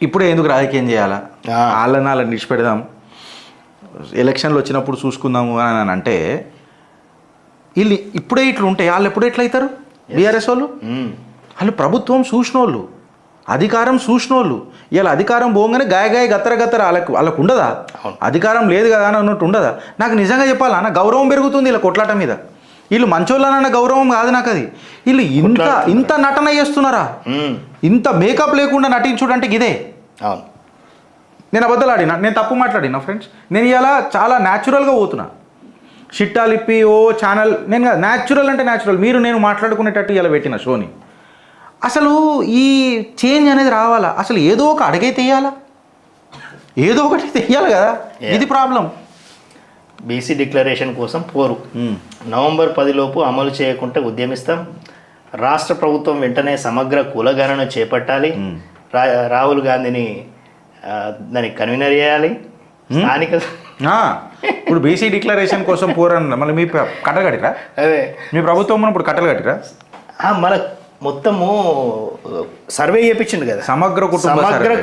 ఇప్పుడే ఎందుకు రాజకీయం చేయాలా, వాళ్ళని నిడిచిపెడదాం, ఎలక్షన్లు వచ్చినప్పుడు చూసుకుందాము అని అంటే వీళ్ళు ఇప్పుడే ఇట్లా ఉంటే వాళ్ళు ఎప్పుడు ఎట్లా అవుతారు? బీఆర్ఎస్ వాళ్ళు ప్రభుత్వం చూసినోళ్ళు, అధికారం చూసినోళ్ళు. ఇలా అధికారం పోగానే గాయ గత్తర వాళ్ళకు ఉండదా? అధికారం లేదు కదా అని అన్నట్టు ఉండదా? నాకు నిజంగా చెప్పాలా, నా గౌరవం పెరుగుతుంది ఇలా కొట్లాట మీద. వీళ్ళు మంచోళ్ళన్న గౌరవం కాదు నాకు అది. వీళ్ళు ఇంత నటన చేస్తున్నారా, ఇంత మేకప్ లేకుండా నటించుడంటే ఇదే. నేను అబద్ధాలాడినా, నేను తప్పు మాట్లాడినా ఫ్రెండ్స్. నేను ఇలా చాలా న్యాచురల్గా పోతున్నా. షిట్టాలిప్పి ఛానల్ నేను న్యాచురల్ అంటే న్యాచురల్, మీరు నేను మాట్లాడుకునేటట్టు ఇలా పెట్టిన షోని. అసలు ఈ చేంజ్ అనేది రావాలా, అసలు ఏదో ఒక అడుగైతే వేయాలా, ఏదో ఒకటి తెయ్యాలి కదా. ఇది ప్రాబ్లం. బీసీ డిక్లరేషన్ కోసం పోరు నవంబర్ 10 లోపు అమలు చేయకుంటే ఉద్యమిస్తాం. రాష్ట్ర ప్రభుత్వం వెంటనే సమగ్ర కులగణన చేపట్టాలి. రాహుల్ గాంధీని దానికి కన్వీనర్ చేయాలి. స్థానిక ఇప్పుడు బీసీ డిక్లరేషన్ కోసం పోరన్న మళ్ళీ మీ కట్టలు కట్టిరా? అదే మీ ప్రభుత్వం ఇప్పుడు కట్టలు కట్టిరా? మన మొత్తము సర్వే చేయించిండు కదా, సమగ్ర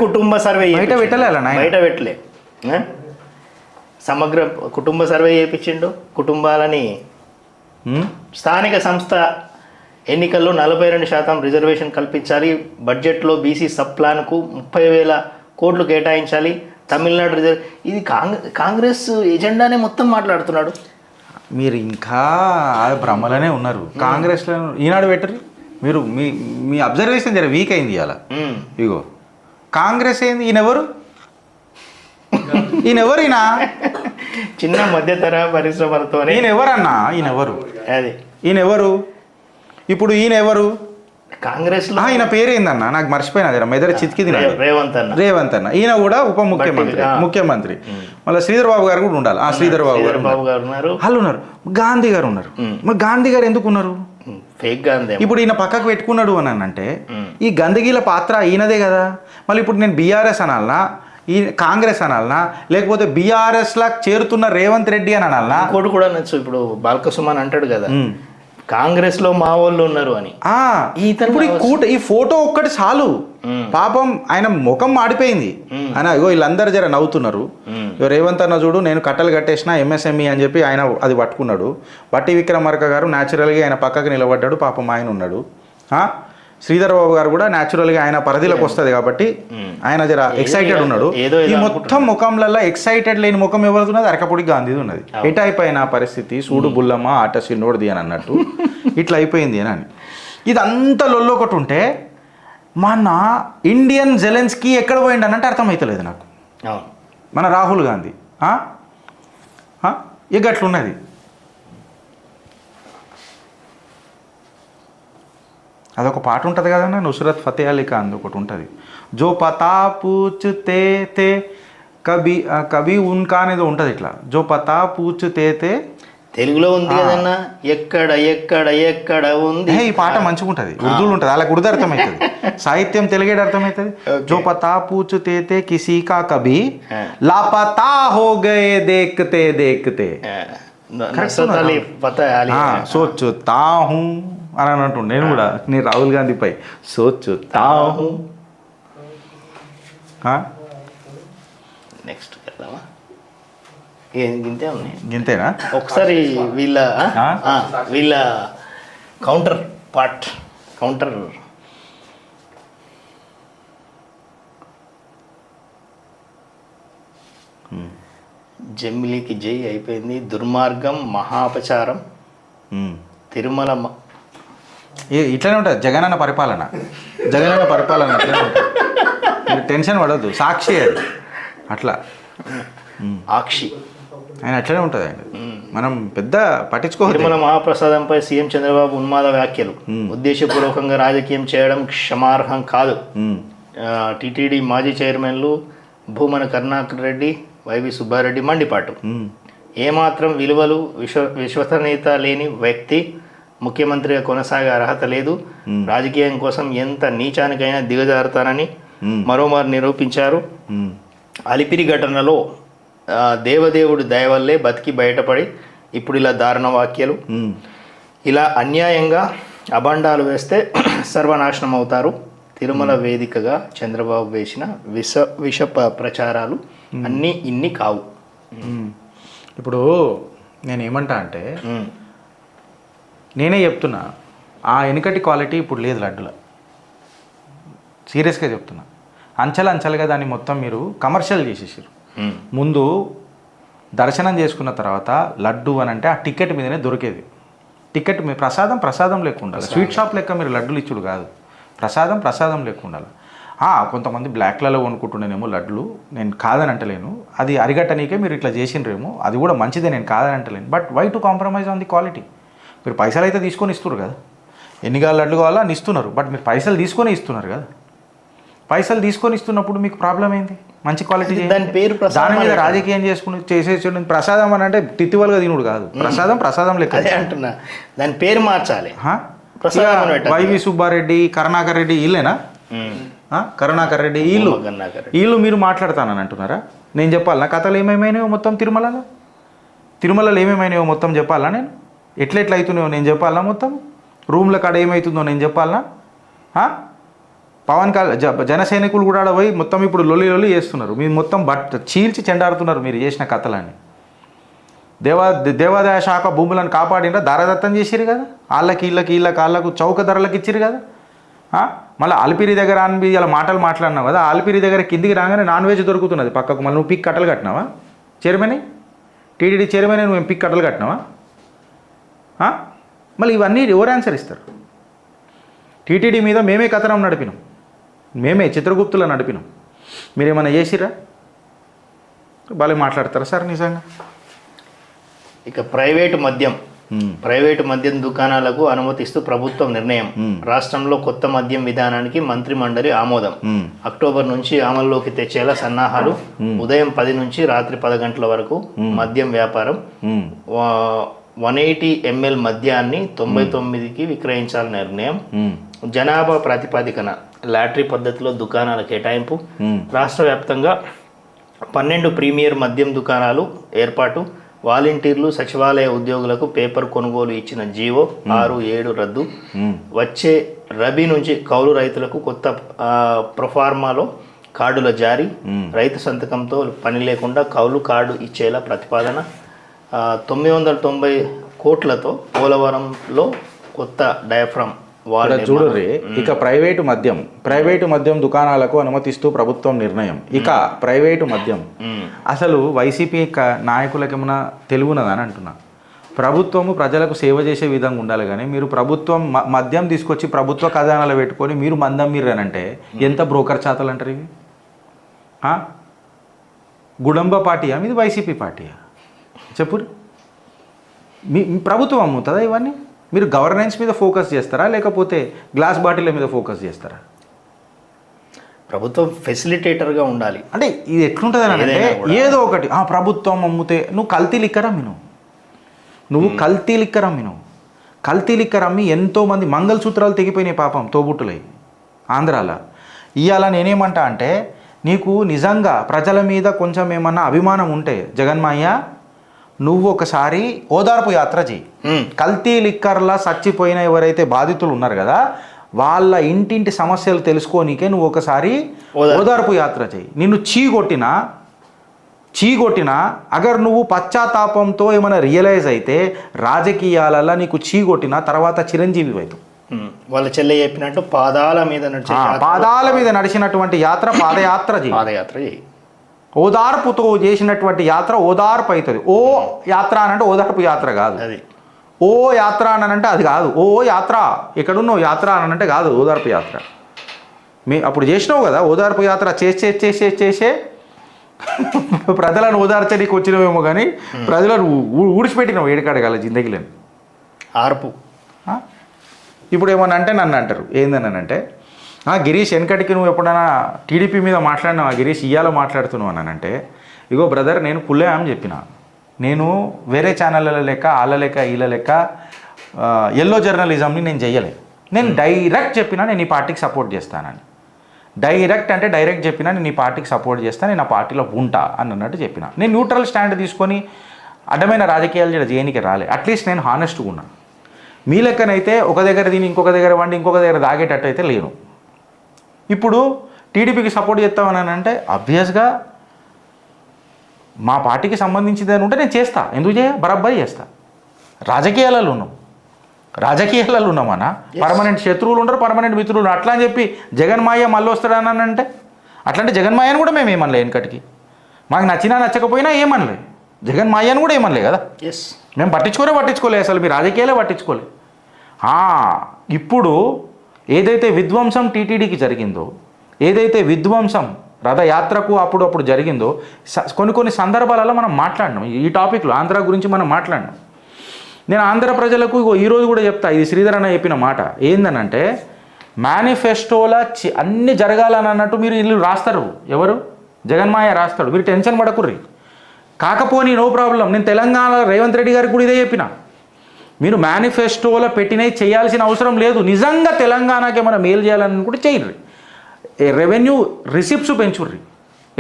కుటుంబ సర్వే. బయట పెట్టలే, సమగ్ర కుటుంబ సర్వే చేయించిండు. కుటుంబాలని స్థానిక సంస్థ ఎన్నికల్లో 42% రిజర్వేషన్ కల్పించాలి. బడ్జెట్లో బీసీ సబ్ ప్లాన్కు 30,000 కోట్లు కేటాయించాలి. తమిళనాడు ఇది కాంగ్రెస్ ఎజెండానే మొత్తం మాట్లాడుతున్నాడు. మీరు ఇంకా భ్రమలోనే ఉన్నారు. కాంగ్రెస్లో ఈనాడు పెట్టరు మీరు. మీ అబ్జర్వేషన్ జర వీక్ అయింది ఇవాళ. ఇగో కాంగ్రెస్ ఏంది, ఈయనెవరు ఈయన చిన్న మధ్యతర పరిశ్రమలతో ఈయనెవరన్నా, ఈయనెవరు ఇప్పుడు ఈయనెవరు? కాంగ్రెస్ లో ఆయన పేరేందన్న నాకు మర్చిపోయినా, మెదడు చితికిది. రేవంత్ అన్న. ఈయన కూడా ఉప ముఖ్యమంత్రి. మళ్ళీ శ్రీధర్ బాబు గారు కూడా ఉండాలి. శ్రీధర్ బాబు గారు వాళ్ళు ఉన్నారు. గాంధీ గారు ఉన్నారు. మరి గాంధీ గారు ఎందుకు ఉన్నారు? ఇప్పుడు ఈయన పక్కకు పెట్టుకున్నాడు అని అంటే ఈ గందగీల పాత్ర ఈయనదే కదా. మళ్ళీ ఇప్పుడు నేను బీఆర్ఎస్ అనాలనా, ఈ కాంగ్రెస్ అనాలనా, లేకపోతే బీఆర్ఎస్ లా చేరుతున్న రేవంత్ రెడ్డి అని అనాలనా? ఇంకోటి కూడా నచ్చు. ఇప్పుడు బాల్కసుమన్ అంటాడు కదా, కాంగ్రెస్లో మా వాళ్ళు ఉన్నారు అని. ఇప్పుడు ఈ ఫోటో ఒక్కటి చాలు, పాపం ఆయన ముఖం మాడిపోయింది. ఆయన ఇగో వీళ్ళందరూ జర నవ్వుతున్నారు. రేవంత్ అన్న చూడు నేను కట్టలు కట్టేసిన ఎంఎస్ఎంఈ అని చెప్పి ఆయన అది పట్టుకున్నాడు. బట్టి విక్రమార్క గారు న్యాచురల్గా ఆయన పక్కకు నిలబడ్డాడు, పాపం ఆయన ఉన్నాడు. శ్రీధర్ బాబు గారు కూడా న్యాచురల్గా ఆయన పరిధిలోకి వస్తుంది కాబట్టి ఆయన జర ఎక్సైటెడ్ ఉన్నాడు. ఈ మొత్తం ముఖంలలో ఎక్సైటెడ్ లేని ముఖం ఎవరిది ఉన్నది? అరకపూడి గాంధీది ఉన్నది. ఎట్ అయిపోయిన పరిస్థితి సూడు బుల్లమ్మ ఆట సిన్నోడిది అని అన్నట్టు ఇట్లా అయిపోయింది అని. ఇదంతా లొల్లు ఒకటి ఉంటే మన ఇండియన్ జెలెన్స్కీ ఎక్కడ పోయిండు అని అంటే అర్థమవుతలేదు నాకు. మన రాహుల్ గాంధీ ఇక అట్లున్నది. అదొక పాట ఉంటుంది కదన్నా, నుస్రత్ ఫతే అలీ ఖాన్ ఒకటి ఉంటుంది, జో పతా పూచ్తే తే కబీ కబీ ఉన్కా అనేది ఉంటుంది. ఇట్లా జో పతా పూచ్తే తే తెలుగులో ఉంది కదన్నా, ఎక్కడ ఎక్కడ ఎక్కడ ఉంది. ఈ పాట మంచిగా ఉంటుంది, ఉర్దూలు ఉంటుంది, వాళ్ళకి ఉర్దూ అర్థమవుతుంది, సాహిత్యం తెలుగేడు అర్థమవుతుంది. జో పతా పూచ్తే తే కిసీ కా కబీ లాపతా హో గయే దేఖ్తే దేఖ్తే సోచుతా హూ అని అన్నట్టు. నేను కూడా నేను రాహుల్ గాంధీపై సోచుతా హూ. నెక్స్ట్ వెళ్దామా? గింతే ఉన్నాయి, గింతేనా? ఒకసారి వీళ్ళ కౌంటర్ పార్ట్ కౌంటర్ జమిలీకి జై అయిపోయింది. దుర్మార్గం, మహాపచారం, తిరుమల ఇట్లనే ఉంటుంది జగనన్న పరిపాలన. జగనన్న పరిపాలన అట్లనే ఉంటుంది, మీరు టెన్షన్ పడద్దు. సాక్షి అది అట్లా ఆక్షి ఆయన అట్లనే ఉంటుంది. ఆయన మనం పెద్ద పట్టించుకోవాలి. తిరుమల మహాప్రసాదంపై సీఎం చంద్రబాబు ఉన్మాద వ్యాఖ్యలు. ఉద్దేశపూర్వకంగా రాజకీయం చేయడం క్షమార్హం కాదు. టీటీడీ మాజీ చైర్మన్లు భూమన కరుణాకర్ రెడ్డి, వైవి సుబ్బారెడ్డి మండిపాటు. ఏమాత్రం విలువలు విశ్వసనీయత లేని వ్యక్తి ముఖ్యమంత్రిగా కొనసాగే అర్హత లేదు. రాజకీయం కోసం ఎంత నీచానికైనా దిగజారుతానని మరోమారు నిరూపించారు. అలిపిరి ఘటనలో దేవదేవుడి దయ వల్లే బతికి బయటపడి ఇప్పుడు ఇలా దారుణ వాక్యలు. ఇలా అన్యాయంగా అభండాలు వేస్తే సర్వనాశనం అవుతారు. తిరుమల వేదికగా చంద్రబాబు వేసిన విష ప్రచారాలు అన్నీ ఇన్ని కావు. ఇప్పుడు నేను ఏమంటా అంటే, నేనే చెప్తున్నా, ఆ వెనుకటి క్వాలిటీ ఇప్పుడు లేదు లడ్డులో. సీరియస్గా చెప్తున్నా. అంచెలుగా దాన్ని మొత్తం మీరు కమర్షియల్ చేసేసారు. ముందు దర్శనం చేసుకున్న తర్వాత లడ్డు అని అంటే ఆ టికెట్ మీదనే దొరికేది. టికెట్ మీ ప్రసాదం లేకుండా, స్వీట్ షాప్ లెక్క మీరు లడ్డులు ఇచ్చుడు కాదు, ప్రసాదం లేకుండా. కొంతమంది బ్లాక్లలో కొనుక్కుంటుండేనేమో లడ్లు, నేను కాదని అంటలేను. అది అరిగట్టనీకే మీరు ఇట్లా చేసిండ్రేమో, అది కూడా మంచిదే, నేను కాదని అంటలేను. But why to compromise on the quality? మీరు పైసలు అయితే తీసుకొని ఇస్తున్నారు కదా, ఎన్ని కావాలి లడ్లు కావాలో అని ఇస్తున్నారు. బట్ మీరు పైసలు తీసుకొని ఇస్తున్నారు కదా, పైసలు తీసుకొని ఇస్తున్నప్పుడు మీకు ప్రాబ్లం ఏంది? మంచి క్వాలిటీ దాని మీద రాజకీయం చేసేసి ప్రసాదం అని అంటే తిత్తివలుగా తినుడు కాదు, ప్రసాదం లెక్క అంటున్నా. దాని పేరు మార్చాలి. వైవి సుబ్బారెడ్డి, కరుణాకర్ రెడ్డి వీళ్ళేనా? కరుణాకర్ రెడ్డి వీళ్ళు మీరు మాట్లాడతానని అంటున్నారా? నేను చెప్పాలనా కథలు ఏమేమైనాయో మొత్తం తిరుమలలో ఏమేమైనాయో మొత్తం చెప్పాలా? నేను ఎట్లా అవుతున్నాయో నేను చెప్పాలా? మొత్తం రూమ్ల కాడ ఏమవుతుందో నేను చెప్పాలనా? పవన్ కళ్యాణ్ జన సైనికులు కూడా ఆడ పోయి మొత్తం ఇప్పుడు లొల్లి చేస్తున్నారు. మీరు మొత్తం చీల్చి చెండాడుతున్నారు మీరు చేసిన కథలని. దేవాదాయ శాఖ భూములను కాపాడినా దారదత్తం చేసిరు కదా, వాళ్ళకు చౌక ధరలకు ఇచ్చిరు కదా. మళ్ళీ అలిపిరి దగ్గర అని ఇలా మాటలు మాట్లాడినావు కదా, అలిపిరి దగ్గర కిందికి రాగానే నాన్ వెజ్ దొరుకుతున్నది పక్కకు. మళ్ళీ నువ్వు పిక్ కట్టలు కట్టినావా? చైర్మన్ టీటీడీ చైర్మన్ నువ్వు పిక్ కట్టలు కట్టినావా? మళ్ళీ ఇవన్నీ ఎవరు ఆన్సర్ ఇస్తారు? టీటీడీ మీద మేమే కథనం నడిపినాం, మేమే చిత్రగుప్తులో నడిపినాం, మీరేమైనా చేసిరా? భలే మాట్లాడతారా సార్ నిజంగా? ఇక ప్రైవేటు మద్యం దుకాణాలకు అనుమతిస్తూ ప్రభుత్వం నిర్ణయం. రాష్ట్రంలో కొత్త మద్యం విధానానికి మంత్రి మండలి ఆమోదం. అక్టోబర్ నుంచి అమల్లోకి తెచ్చేలా సన్నాహాలు. ఉదయం 10 నుంచి రాత్రి 10 గంటల వరకు మద్యం వ్యాపారం. 180 ml మద్యాన్ని 99కి విక్రయించాలని నిర్ణయం. జనాభా ప్రాతిపదికన లాటరీ పద్ధతిలో దుకాణాల కేటాయింపు. రాష్ట్ర వ్యాప్తంగా 12 ప్రీమియర్ మద్యం దుకాణాలు ఏర్పాటు. వాలంటీర్లు సచివాలయ ఉద్యోగులకు పేపర్ కొనుగోలు ఇచ్చిన జీవో 6-7 రద్దు. వచ్చే రబీ నుంచి కౌలు రైతులకు కొత్త ప్రొఫార్మాలో కార్డుల జారీ. రైతు సంతకంతో పని లేకుండా కౌలు కార్డు ఇచ్చేలా ప్రతిపాదన. 990 కోట్లతో పోలవరంలో కొత్త డయాఫ్రమ్ వాల్. చూడర్రి, ఇక ప్రైవేటు మద్యం దుకాణాలకు అనుమతిస్తూ ప్రభుత్వం నిర్ణయం. ఇక ప్రైవేటు మద్యం అసలు వైసీపీ నాయకులకి ఏమన్నా తెలుగున్నదని అంటున్నా. ప్రభుత్వము ప్రజలకు సేవ చేసే విధంగా ఉండాలి, కానీ మీరు ప్రభుత్వం మద్యం తీసుకొచ్చి ప్రభుత్వ ఖజానాలో పెట్టుకొని మీరు మందం మీరనంటే ఎంత బ్రోకర్ చాతలు అంటారు ఇవి? గుడంబ పార్టీయా మీది, వైసీపీ పార్టీయా? చెప్పు. మీ ప్రభుత్వం అమ్ముతుందా ఇవన్నీ? మీరు గవర్నెన్స్ మీద ఫోకస్ చేస్తారా, లేకపోతే గ్లాస్ బాటిల్ మీద ఫోకస్ చేస్తారా? ప్రభుత్వం ఫెసిలిటేటర్గా ఉండాలి. అంటే ఇది ఎట్లుంటుంది అని అంటే ఏదో ఒకటి ప్రభుత్వం అమ్ముతే నువ్వు కల్తీ లిక్కర్ అమ్మిను, కల్తీ లిక్కర్ అమ్మి ఎంతోమంది మంగళసూత్రాలు తెగిపోయినాయి పాపం తోబుట్టులై ఆంధ్రాలో. ఇవాళ నేనేమంటా అంటే నీకు నిజంగా ప్రజల మీద కొంచెం ఏమన్నా అభిమానం ఉంటే జగన్మాయ్య నువ్వు ఒకసారి ఓదార్పు యాత్ర చేయి. కల్తీ లిక్కర్లా చచ్చిపోయిన ఎవరైతే బాధితులు ఉన్నారు కదా వాళ్ళ ఇంటింటి సమస్యలు తెలుసుకోనికే నువ్వు ఒకసారి ఓదార్పు యాత్ర చేయి. నిన్ను చీగొట్టినా అగర్ నువ్వు పశ్చాత్తాపంతో ఏమైనా రియలైజ్ అయితే రాజకీయాలలో నీకు చీగొట్టిన తర్వాత చిరంజీవి అవుతావు. వాళ్ళ చెల్లె చెప్పినట్టు పాదాల మీద నడిచినటువంటి యాత్ర పాదయాత్ర చేయి. ఓదార్పుతో చేసినటువంటి యాత్ర ఓదార్పు అవుతుంది. ఓ యాత్ర అనంటే ఓదార్పు యాత్ర కాదు, ఓ యాత్ర అనంటే అది కాదు. ఓ యాత్ర ఎక్కడున్నావు యాత్ర అనంటే కాదు ఓదార్పు యాత్ర. అప్పుడు చేసినావు కదా ఓదార్పు యాత్ర చేసే ప్రజలను ఓదార్చడానికి వచ్చినవేమో, కానీ ప్రజలను ఊడిచిపెట్టినావు ఏడుకాడగాల జిందగీలని ఆర్పు. ఇప్పుడు ఏమన్నా అంటే నన్ను అంటారు ఏందనంటే గిరీష్ వెనకటికి నువ్వు ఎప్పుడైనా టీడీపీ మీద మాట్లాడినావు, గిరీష్ ఇయ్యాల మాట్లాడుతున్నావు అని అంటే, ఇగో బ్రదర్ నేను పుల్లే అని చెప్పిన, నేను వేరే ఛానళ్ళ లెక్క వాళ్ళ లెక్క వీళ్ళ లెక్క ఎల్లో జర్నలిజంని నేను చెయ్యలే. నేను డైరెక్ట్ చెప్పినా నేను ఈ పార్టీకి సపోర్ట్ చేస్తానని. డైరెక్ట్ అంటే డైరెక్ట్ చెప్పినా నేను ఈ పార్టీకి సపోర్ట్ చేస్తాను, నేను ఆ పార్టీలో ఉంటా అని అన్నట్టు చెప్పిన. నేను న్యూట్రల్ స్టాండ్ తీసుకొని అడ్డమైన రాజకీయాలు చేయడానికి రాలే. అట్లీస్ట్ నేను హానెస్ట్గా ఉన్నా. మీ లెక్కనైతే ఒక దగ్గర దీన్ని ఇంకొక దగ్గర వండి ఇంకొక దగ్గర దాగేటట్టు అయితే లేను. ఇప్పుడు టీడీపీకి సపోర్ట్ చేస్తామని అంటే ఆబ్వియస్గా మా పార్టీకి సంబంధించిందని ఉంటే నేను చేస్తా. ఎందుకు బరాబర్ చేస్తా. రాజకీయాలలో ఉన్నామన్నా పర్మనెంట్ శత్రువులు ఉండరు, పర్మనెంట్ మిత్రులు. అట్లా అని చెప్పి జగన్మాయ మళ్ళీ వస్తాడని అంటే అట్లాంటి జగన్మాయని కూడా మేము ఏమనలే. వెనకటికి మాకు నచ్చినా నచ్చకపోయినా ఏమనలే, జగన్మాయని కూడా ఏమనలే కదా. మేము పట్టించుకోలే అసలు. మీ రాజకీయాలే పట్టించుకోలే. ఇప్పుడు ఏదైతే విధ్వంసం టీటీడీకి జరిగిందో, ఏదైతే విధ్వంసం రథయాత్రకు అప్పుడు జరిగిందో, కొన్ని సందర్భాలలో మనం మాట్లాడినాం ఈ టాపిక్లో. ఆంధ్ర గురించి మనం మాట్లాడినాం. నేను ఆంధ్ర ప్రజలకు ఈరోజు కూడా చెప్తా, ఇది శ్రీధర్ అన్న చెప్పిన మాట ఏందనంటే, మేనిఫెస్టోలో అన్నీ జరగాలని అన్నట్టు మీరు ఇల్లు రాస్తారు. ఎవరు? జగన్మాయ రాస్తాడు. మీరు టెన్షన్ పడకుర్రి. కాకపోని నో ప్రాబ్లం. నేను తెలంగాణ రేవంత్ రెడ్డి గారికి కూడా ఇదే చెప్పిన, మీరు మేనిఫెస్టోలో పెట్టినవి చేయాల్సిన అవసరం లేదు. నిజంగా తెలంగాణకి ఏమైనా మేలు చేయాలని కూడా చేయర్రి. రెవెన్యూ రిసిప్ట్స్ పెంచుర్రి,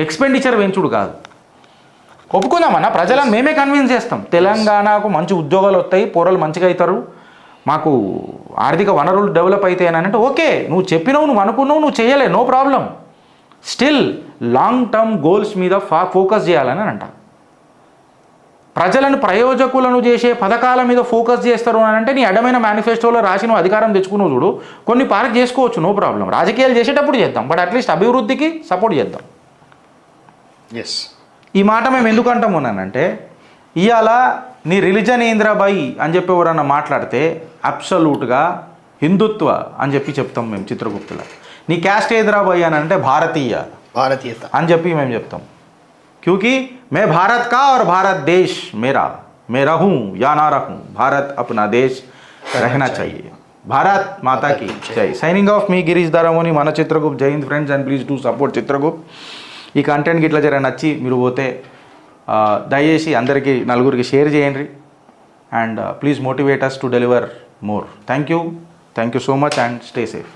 ఎక్స్పెండిచర్ పెంచుడు కాదు. ఒప్పుకుందామన్నా, ప్రజలను మేమే కన్విన్స్ చేస్తాం. తెలంగాణకు మంచి ఉద్యోగాలు వస్తాయి, పోరలు మంచిగా అవుతారు, మాకు ఆర్థిక వనరులు డెవలప్ అవుతాయి అని అంటే ఓకే, నువ్వు చెప్పినావు, నువ్వు అనుకున్నావు, నువ్వు చేయలే, no problem. Still long term goals మీద ఫోకస్ చేయాలని అంట. ప్రజలను ప్రయోజకులను చేసే పథకాల మీద ఫోకస్ చేస్తారు అని అంటే నీ అడ్డమైన మేనిఫెస్టోలో రాసి నువ్వు అధికారం తెచ్చుకున్నావు చూడు, కొన్ని పార్క్ చేసుకోవచ్చు, నో ప్రాబ్లం. రాజకీయాలు చేసేటప్పుడు చేద్దాం, బట్ అట్లీస్ట్ అభివృద్ధికి సపోర్ట్ చేద్దాం. ఈ మాట మేము ఎందుకు అంటామన్నానంటే, ఇవాళ నీ రిలీజన్ ఏంద్రాబాయి అని చెప్పి ఎవరన్నా మాట్లాడితే అబ్సల్యూట్గా హిందుత్వ అని చెప్పి చెప్తాం మేము చిత్రగుప్తుల. నీ క్యాస్ట్ ఏంద్రాబాయి అని అంటే భారతీయత అని చెప్పి మేము చెప్తాం. क्योंकि मैं भारत का और भारत देश मेरा, मैं रहूं या ना रहूं, भारत अपना देश रहना चाहिए. भारत माता की जय. సైనింగ్ ఆఫ్ మీ గిరీష్ దారమోని, మన చిత్రగుప్త్. జై Hind friends, and please do support Chitragupt. ఈ కంటెంట్కి ఇట్లా జర నచ్చి మీరు పోతే దయచేసి అందరికీ నలుగురికి షేర్ చేయండి. And please motivate us to deliver more. Thank you so much and stay safe.